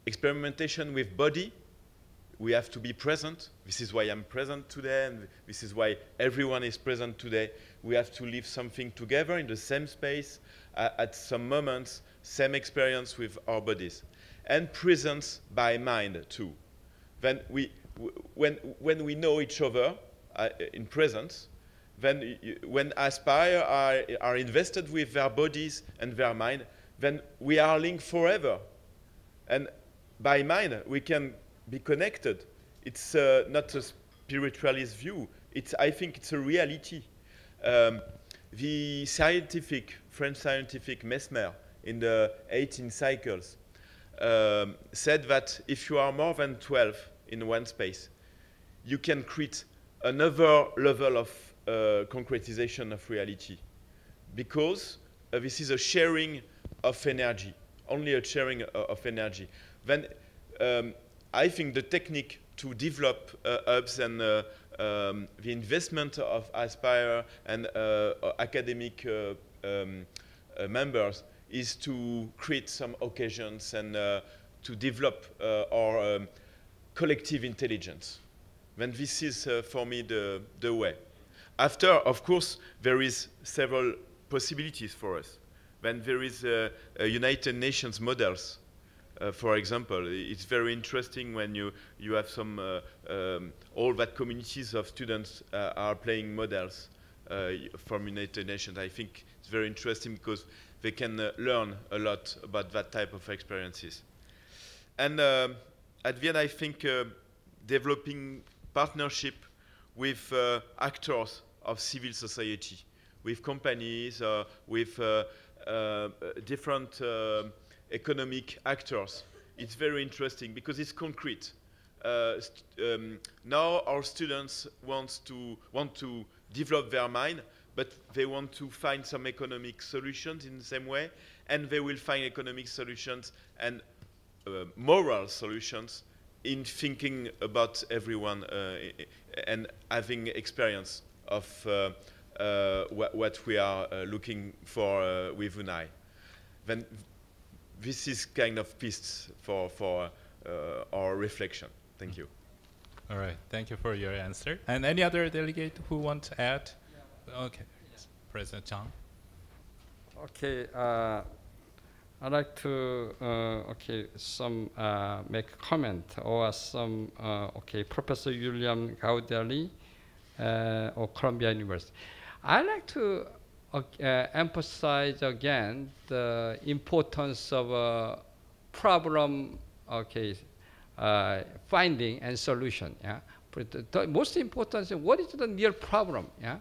Experimentation with body, we have to be present. This is why I'm present today, and this is why everyone is present today. We have to live something together in the same space, at some moments, same experience with our bodies. And presence by mind, too. Then when we know each other in presence, then when aspire are invested with their bodies and their mind, then we are linked forever. And by mind, we can be connected. It's not a spiritualist view. I think it's a reality. the scientific, French scientific Mesmer in the 18 cycles said that if you are more than 12 in one space, you can create another level of concretization of reality, because this is a sharing of energy, only a sharing of energy. Then I think the technique to develop hubs and the investment of Aspire and academic members is to create some occasions and to develop our collective intelligence. Then this is, for me, the way. After, of course, there is several possibilities for us. Then there is United Nations models. For example, it's very interesting when you have some, all that communities of students are playing models from United Nations. I think it's very interesting because they can learn a lot about that type of experiences. And at the end, I think developing partnership with actors of civil society, with companies, with different economic actors. It's very interesting because it's concrete. Now our students want to develop their mind, but they want to find some economic solutions in the same way, and they will find economic solutions and moral solutions in thinking about everyone and having experience of what we are looking for with UNAI. Then this is kind of pieces for our reflection. Thank you. All right, thank you for your answer. And any other delegate who want to add? Yeah. Okay, yes. President Chang. Okay, I'd like to make a comment or some Professor William Gaudelli or Columbia University. I'd like to emphasize again the importance of problem finding and solution. Yeah, but the most important is what is the real problem? Yeah,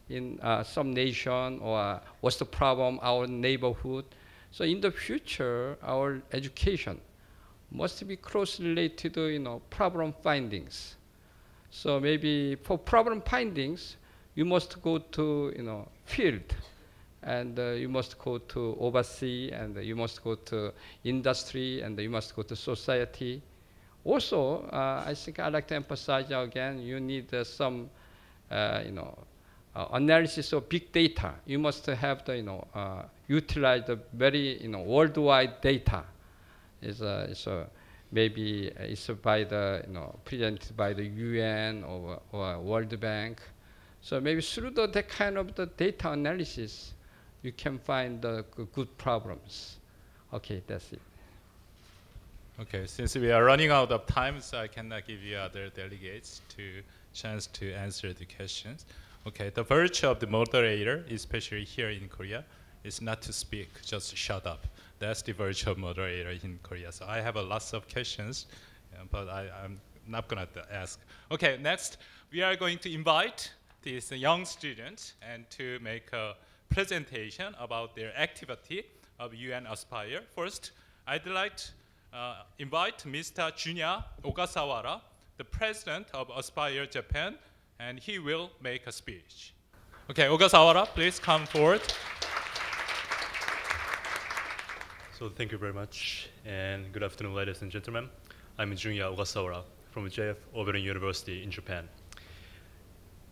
in some nation, or what's the problem our neighborhood. So in the future, our education must be closely related to problem findings. So maybe for problem findings, you must go to field, and you must go to overseas, and you must go to industry, and you must go to society. Also, I think I'd like to emphasize again, you need some analysis of big data. You must have the utilize the very worldwide data. Maybe it's by the presented by the UN or World Bank. So maybe through that kind of the data analysis, you can find the good problems. Okay, that's it. Okay, since we are running out of time, so I cannot give you other delegates to chance to answer the questions. Okay, the virtue of the moderator, especially here in Korea, is not to speak, just shut up. That's the virtue of moderator in Korea. So I have lots of questions, but I'm not going to ask. Okay, next, we are going to invite these young students and to make a presentation about their activity of UN Aspire. First, I'd like to invite Mr. Junya Ogasawara, the president of Aspire Japan, and he will make a speech. Okay, Ogasawara, please come forward. So thank you very much, and good afternoon, ladies and gentlemen. I'm Junya Ogasawara from JF Oberlin University in Japan.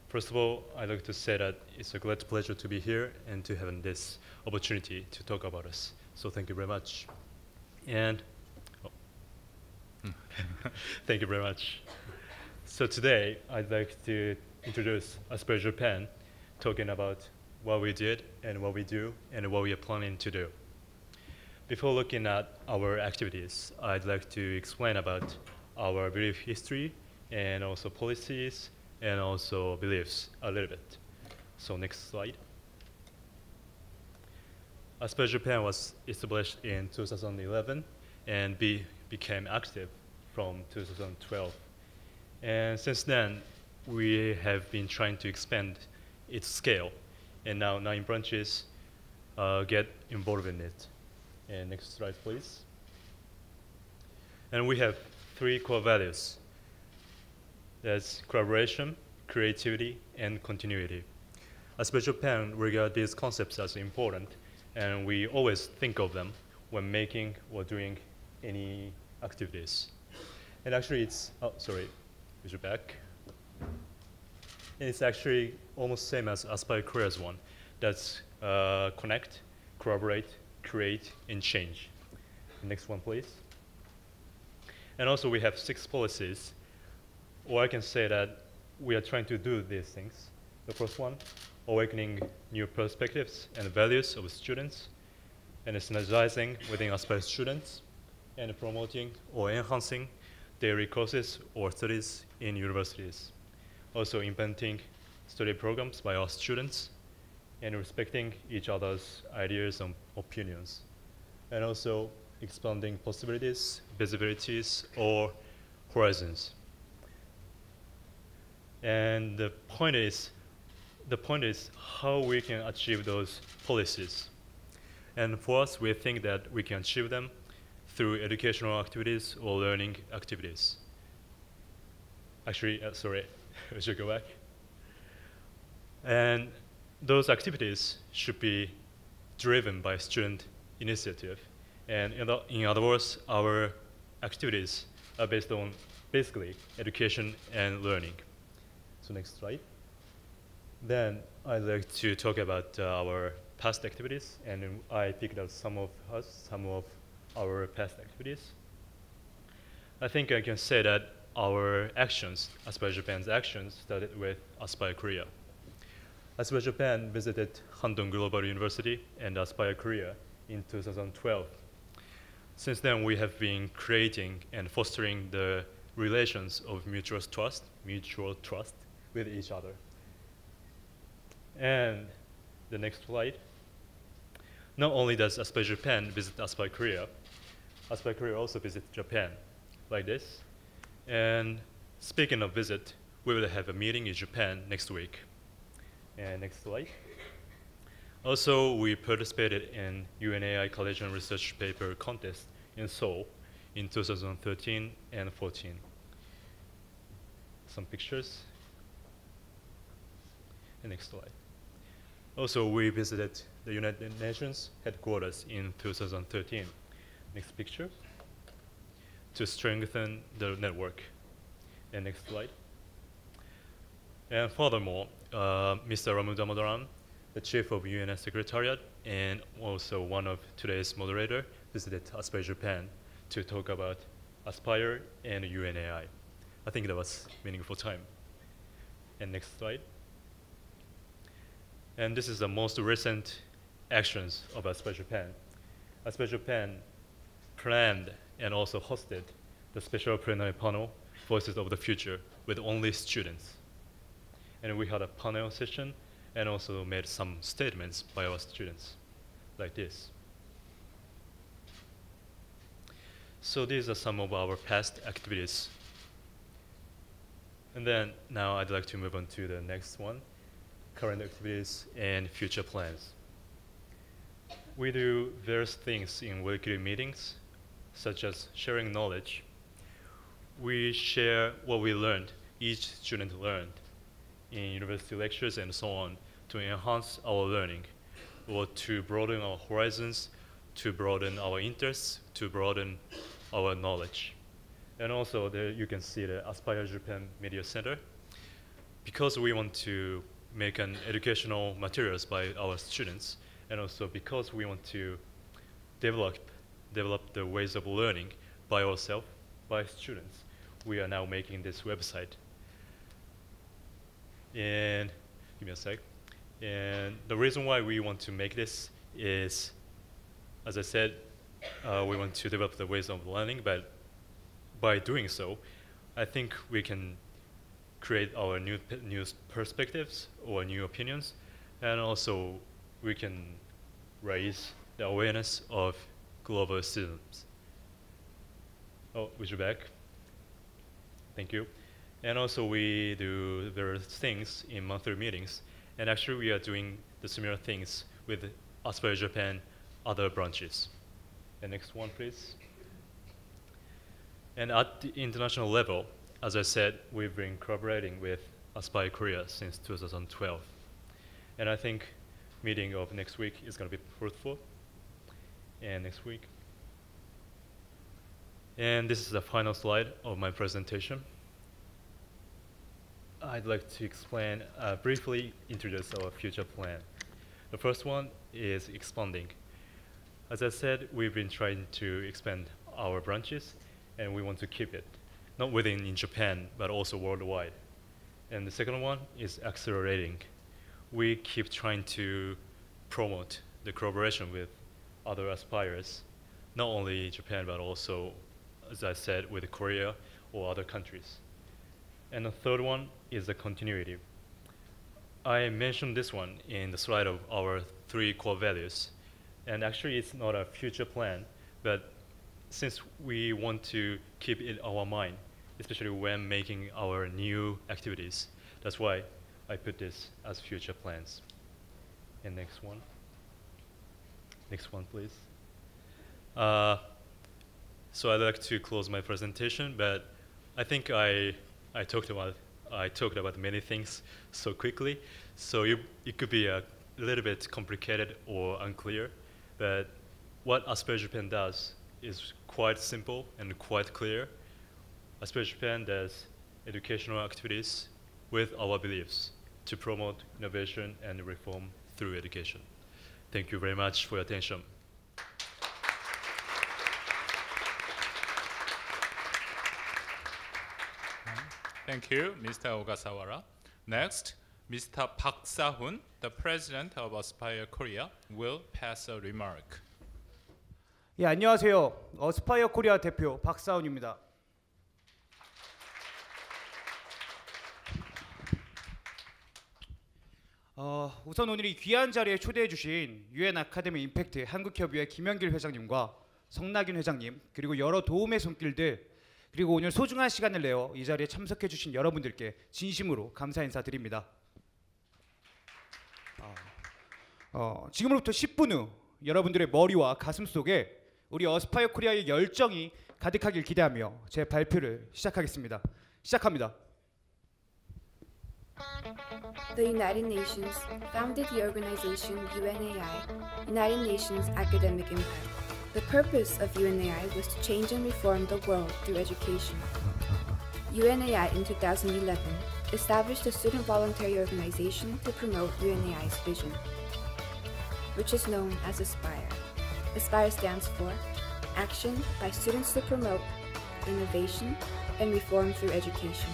First of all, I'd like to say that it's a great pleasure to be here and to have this opportunity to talk about us. So thank you very much. And thank you very much. So today, I'd like to introduce Aspire Japan, talking about what we did and what we do and what we are planning to do. Before looking at our activities, I'd like to explain about our brief history and also policies and also beliefs a little bit. So next slide. Aspire Japan was established in 2011 and became active from 2012. And since then, we have been trying to expand its scale and now 9 branches get involved in it. And next slide, please. And we have 3 core values. That's collaboration, creativity, and continuity. As Japan regard these concepts as important, and we always think of them when making or doing any activities. And actually it's, oh, sorry, is it back? And it's actually almost same as Aspire Korea's one. That's connect, collaborate, create, and change. Next one, please. And also we have 6 policies, or I can say that we are trying to do these things. The first one, awakening new perspectives and values of students, and synergizing within Aspire students, and promoting or enhancing their courses or studies in universities. Also implementing study programs by our students, and respecting each other's ideas and opinions. And also expanding possibilities, visibilities, or horizons. And the point is how we can achieve those policies. And for us, we think that we can achieve them through educational activities or learning activities. Actually, sorry, I should go back. And those activities should be driven by student initiative. And in other words, our activities are based on basically education and learning. So next slide. Then I'd like to talk about our past activities, and I picked out some of our past activities. I think I can say that our actions, Aspire Japan's actions, started with Aspire Korea. Aspire Japan visited Handong Global University and Aspire Korea in 2012. Since then, we have been creating and fostering the relations of mutual trust with each other. And the next slide. Not only does Aspire Japan visit Aspire Korea also visits Japan, like this. And speaking of visit, we will have a meeting in Japan next week. And next slide. Also, we participated in UNAI College and Research Paper Contest in Seoul in 2013 and 14. Some pictures. And next slide. Also, we visited the United Nations headquarters in 2013. Next picture. To strengthen the network. And next slide. And furthermore, Mr. Ramu Damodaran, the chief of UN Secretariat, and also one of today's moderator, visited Aspire Japan to talk about Aspire and UNAI. I think that was meaningful time. And next slide. And this is the most recent actions of Aspire Japan. Aspire Japan planned and also hosted the special plenary panel, Voices of the Future, with only students. And we had a panel session and also made some statements by our students, like this. So these are some of our past activities. And then now I'd like to move on to the next one, current activities and future plans. We do various things in weekly meetings, such as sharing knowledge. We share what we learned, each student learned, in university lectures and so on, to enhance our learning, or to broaden our horizons, to broaden our interests, to broaden our knowledge. And also there you can see the Aspire Japan Media Center. Because we want to make an educational materials by our students, and also because we want to develop the ways of learning by ourselves, by students, we are now making this website. And give me a sec. And the reason why we want to make this is, as I said, we want to develop the ways of learning, but by doing so, I think we can create our new perspectives or new opinions, and also we can raise the awareness of global citizens. Oh, would you back? Thank you. And also we do various things in monthly meetings, And actually, we are doing the similar things with Aspire Japan other branches. And next one, please. And at the international level, as I said, we've been collaborating with Aspire Korea since 2012. And I think meeting of next week is going to be fruitful. And next week. And this is the final slide of my presentation. I'd like to explain, briefly introduce our future plan. The first one is expanding. As I said, we've been trying to expand our branches, and we want to keep it, not within in Japan, but also worldwide. And the second one is accelerating. We keep trying to promote the collaboration with other aspirers, not only Japan, but also, as I said, with Korea or other countries. And the third one is the continuity. I mentioned this one in the slide of our 3 core values. And actually, it's not a future plan, but since we want to keep it in our mind, especially when making our new activities, that's why I put this as future plans. And next one. Next one, please. So I'd like to close my presentation, but I think I talked about many things so quickly, so it could be a little bit complicated or unclear. But what Aspire Japan does is quite simple and quite clear. Aspire Japan does educational activities with our beliefs to promote innovation and reform through education. Thank you very much for your attention. Thank you, Mr. Ogasawara. Next, Mr. Park Sa-hoon, the president of Aspire Korea, will pass a remark. 예, 안녕하세요. 어스파이어 코리아 대표 박사훈입니다. 우선 오늘 이 귀한 자리에 초대해 주신 UN 아카데미 임팩트 한국협의회 김현길 회장님과 성낙윤 회장님, 그리고 여러 도움의 손길들, 그리고 오늘 소중한 시간을 내어 이 자리에 참석해 주신 여러분들께 진심으로 감사 인사드립니다. 지금으로부터 10분 후 여러분들의 머리와 가슴 속에 우리 어스파이어 코리아의 열정이 가득하길 기대하며 제 발표를 시작하겠습니다. 시작합니다. The United Nations founded the organization UNAI, United Nations Academic Impact. The purpose of UNAI was to change and reform the world through education. UNAI in 2011 established a student voluntary organization to promote UNAI's vision, which is known as ASPIRE. ASPIRE stands for Action by Students to Promote Innovation and Reform Through Education.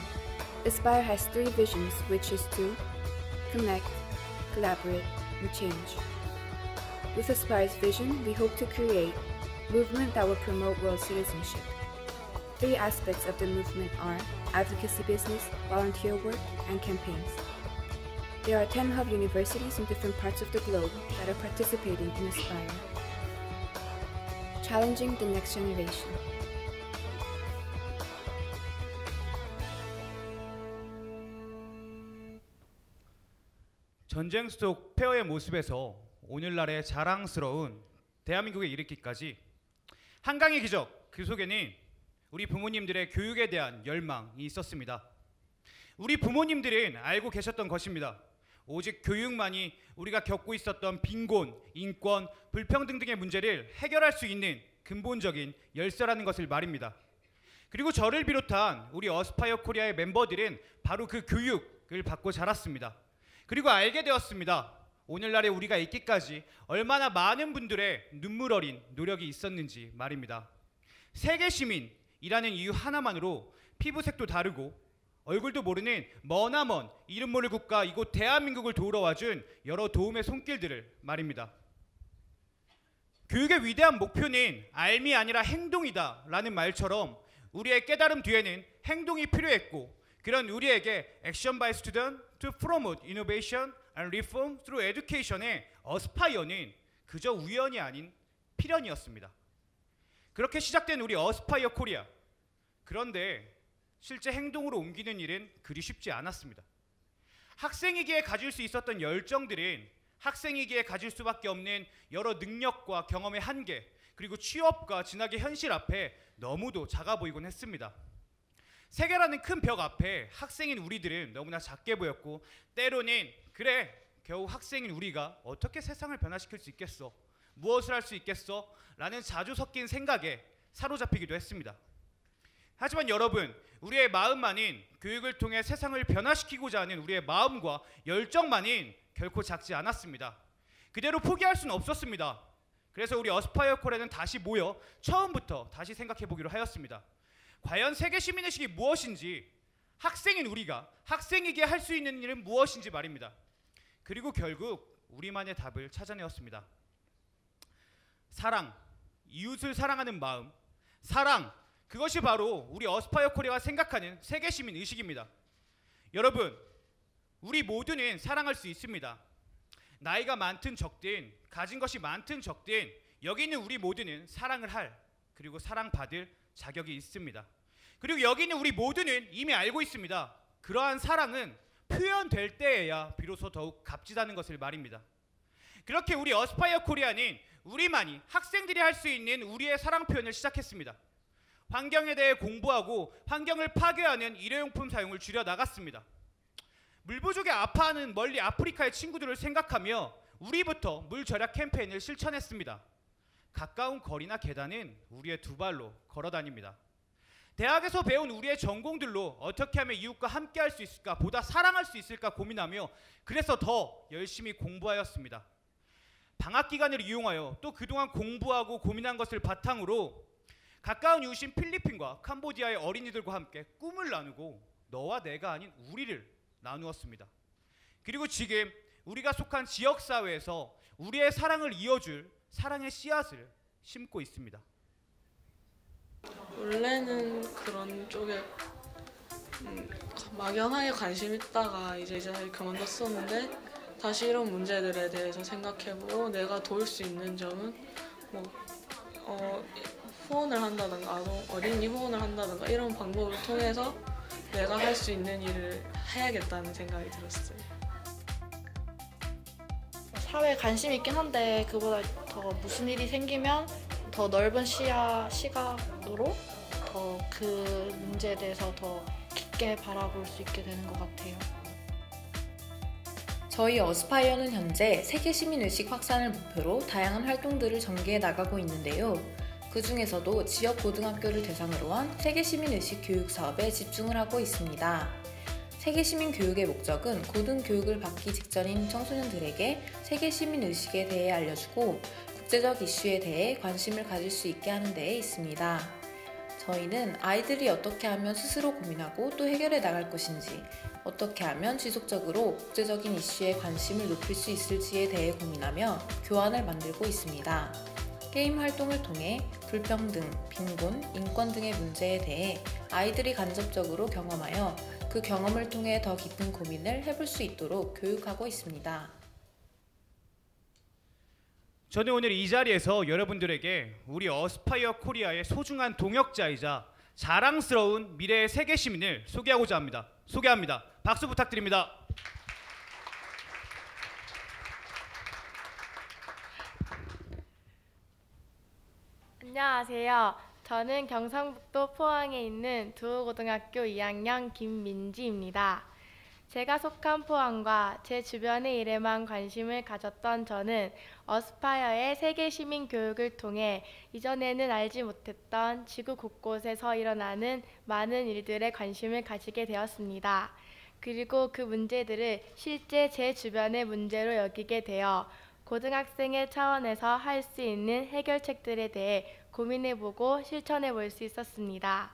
ASPIRE has 3 visions, which is to connect, collaborate, and change. With ASPIRE's vision, we hope to create a movement that will promote world citizenship. 3 aspects of the movement are advocacy business, volunteer work, and campaigns. There are 10 hub universities in different parts of the globe that are participating in ASPIRE. Challenging the next generation. 전쟁 속 폐허의 모습에서 오늘날의 자랑스러운 대한민국에 이르기까지 한강의 기적, 그 속에는 우리 부모님들의 교육에 대한 열망이 있었습니다. 우리 부모님들은 알고 계셨던 것입니다. 오직 교육만이 우리가 겪고 있었던 빈곤, 인권, 불평등 등의 문제를 해결할 수 있는 근본적인 열쇠라는 것을 말입니다. 그리고 저를 비롯한 우리 어스파이어 코리아의 멤버들은 바로 그 교육을 받고 자랐습니다. 그리고 알게 되었습니다. 오늘날에 우리가 있기까지 얼마나 많은 분들의 눈물 어린 노력이 있었는지 말입니다. 세계 시민이라는 이유 하나만으로 피부색도 다르고 얼굴도 모르는 머나먼 이름 모를 국가 이곳 대한민국을 도우러 와준 여러 도움의 손길들을 말입니다. 교육의 위대한 목표는 알미 아니라 행동이다 라는 말처럼 우리의 깨달음 뒤에는 행동이 필요했고, 그런 우리에게 Action by Student to Promote Innovation and Reform Through Education의 어스파이어는 그저 우연이 아닌 필연이었습니다. 그렇게 시작된 우리 어스파이어 코리아. 그런데 실제 행동으로 옮기는 일은 그리 쉽지 않았습니다. 학생이기에 가질 수 있었던 열정들은 학생이기에 가질 수밖에 없는 여러 능력과 경험의 한계, 그리고 취업과 진학의 현실 앞에 너무도 작아 보이곤 했습니다. 세계라는 큰 벽 앞에 학생인 우리들은 너무나 작게 보였고, 때로는 그래 겨우 학생인 우리가 어떻게 세상을 변화시킬 수 있겠어, 무엇을 할 수 있겠어 라는 자주 섞인 생각에 사로잡히기도 했습니다. 하지만 여러분, 우리의 마음만은 교육을 통해 세상을 변화시키고자 하는 우리의 마음과 열정만은 결코 작지 않았습니다. 그대로 포기할 수는 없었습니다. 그래서 우리 어스파이어 콜에는 다시 모여 처음부터 다시 생각해 보기로 하였습니다. 과연 세계 시민의식이 무엇인지, 학생인 우리가 학생이기에 할 수 있는 일은 무엇인지 말입니다. 그리고 결국 우리만의 답을 찾아내었습니다. 사랑, 이웃을 사랑하는 마음, 사랑, 그것이 바로 우리 어스파이어 코리아가 생각하는 세계 시민 의식입니다. 여러분, 우리 모두는 사랑할 수 있습니다. 나이가 많든 적든, 가진 것이 많든 적든, 여기 있는 우리 모두는 사랑을 할, 그리고 사랑받을 자격이 있습니다. 그리고 여기 있는 우리 모두는 이미 알고 있습니다. 그러한 사랑은 표현될 때에야 비로소 더욱 값지다는 것을 말입니다. 그렇게 우리 어스파이어 코리아는 우리만이 학생들이 할 수 있는 우리의 사랑 표현을 시작했습니다. 환경에 대해 공부하고 환경을 파괴하는 일회용품 사용을 줄여 나갔습니다. 물 부족에 아파하는 멀리 아프리카의 친구들을 생각하며 우리부터 물 절약 캠페인을 실천했습니다. 가까운 거리나 계단은 우리의 두 발로 걸어 다닙니다. 대학에서 배운 우리의 전공들로 어떻게 하면 이웃과 함께 할 수 있을까, 보다 사랑할 수 있을까 고민하며 그래서 더 열심히 공부하였습니다. 방학 기간을 이용하여 또 그동안 공부하고 고민한 것을 바탕으로 가까운 이웃인 필리핀과 캄보디아의 어린이들과 함께 꿈을 나누고 너와 내가 아닌 우리를 나누었습니다. 그리고 지금 우리가 속한 지역사회에서 우리의 사랑을 이어줄 사랑의 씨앗을 심고 있습니다. 원래는 그런 쪽에 막연하게 관심 있다가 이제 그만뒀었는데 다시 이런 문제들에 대해서 생각해보고 내가 도울 수 있는 점은 후원을 한다든가 어린이 후원을 한다든가 이런 방법을 통해서 내가 할 수 있는 일을 해야겠다는 생각이 들었어요. 사회에 관심 있긴 한데 그보다 더 무슨 일이 생기면 더 넓은 시각으로 더 그 문제에 대해서 더 깊게 바라볼 수 있게 되는 것 같아요. 저희 어스파이어는 현재 세계 시민의식 확산을 목표로 다양한 활동들을 전개해 나가고 있는데요. 그 중에서도 지역 고등학교를 대상으로 한 세계 시민의식 교육 사업에 집중을 하고 있습니다. 세계 시민 교육의 목적은 고등교육을 받기 직전인 청소년들에게 세계 시민의식에 대해 알려주고 국제적 이슈에 대해 관심을 가질 수 있게 하는 데에 있습니다. 저희는 아이들이 어떻게 하면 스스로 고민하고 또 해결해 나갈 것인지, 어떻게 하면 지속적으로 국제적인 이슈에 관심을 높일 수 있을지에 대해 고민하며 교환을 만들고 있습니다. 게임 활동을 통해 불평등, 빈곤, 인권 등의 문제에 대해 아이들이 간접적으로 경험하여 그 경험을 통해 더 깊은 고민을 해볼 수 있도록 교육하고 있습니다. 저는 오늘 이 자리에서 여러분들에게 우리 어스파이어 코리아의 소중한 동역자이자 자랑스러운 미래의 세계 시민을 소개하고자 합니다. 소개합니다. 박수 부탁드립니다. 안녕하세요. 저는 경상북도 포항에 있는 두호고등학교 2학년 김민지입니다. 제가 속한 포항과 제 주변의 일에만 관심을 가졌던 저는 어스파이어의 세계 시민 교육을 통해 이전에는 알지 못했던 지구 곳곳에서 일어나는 많은 일들에 관심을 가지게 되었습니다. 그리고 그 문제들을 실제 제 주변의 문제로 여기게 되어 고등학생의 차원에서 할 수 있는 해결책들에 대해 고민해보고 실천해볼 수 있었습니다.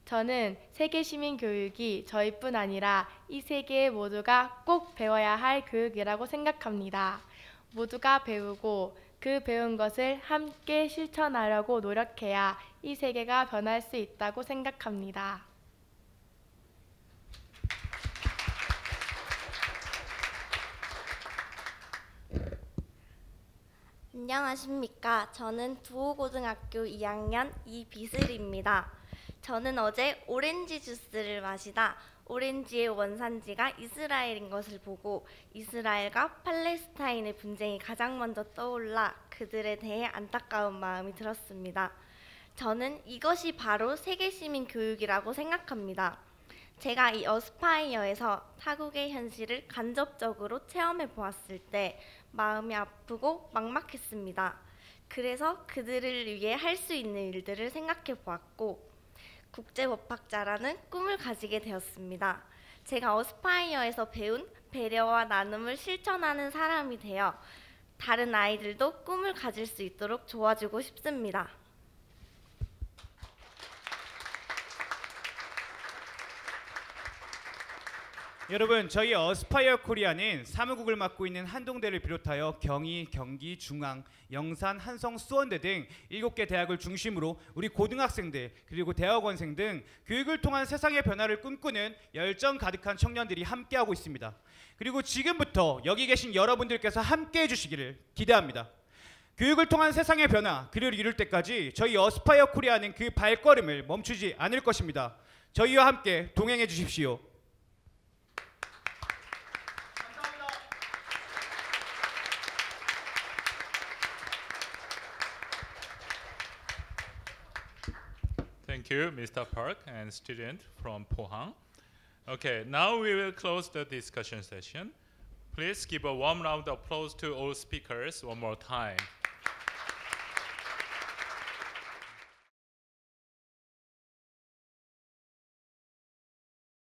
저는 세계 시민 교육이 저희뿐 아니라 이 세계의 모두가 꼭 배워야 할 교육이라고 생각합니다. 모두가 배우고 그 배운 것을 함께 실천하려고 노력해야 이 세계가 변할 수 있다고 생각합니다. 안녕하십니까. 저는 두호고등학교 2학년 이비슬입니다. 저는 어제 오렌지 주스를 마시다 오렌지의 원산지가 이스라엘인 것을 보고 이스라엘과 팔레스타인의 분쟁이 가장 먼저 떠올라 그들에 대해 안타까운 마음이 들었습니다. 저는 이것이 바로 세계 시민 교육이라고 생각합니다. 제가 이 어스파이어에서 타국의 현실을 간접적으로 체험해 보았을 때 마음이 아프고 막막했습니다. 그래서 그들을 위해 할 수 있는 일들을 생각해 보았고 국제법학자라는 꿈을 가지게 되었습니다. 제가 어스파이어에서 배운 배려와 나눔을 실천하는 사람이 되어 다른 아이들도 꿈을 가질 수 있도록 도와주고 싶습니다. 여러분, 저희 어스파이어 코리아는 사무국을 맡고 있는 한동대를 비롯하여 경희, 경기, 중앙, 영산, 한성, 수원대 등 7개 대학을 중심으로 우리 고등학생들 그리고 대학원생 등 교육을 통한 세상의 변화를 꿈꾸는 열정 가득한 청년들이 함께하고 있습니다. 그리고 지금부터 여기 계신 여러분들께서 함께해 주시기를 기대합니다. 교육을 통한 세상의 변화, 그를 이룰 때까지 저희 어스파이어 코리아는 그 발걸음을 멈추지 않을 것입니다. 저희와 함께 동행해 주십시오. Thank you, Mr. Park and student from Pohang. Okay, now we will close the discussion session. Please give a warm round of applause to all speakers one more time.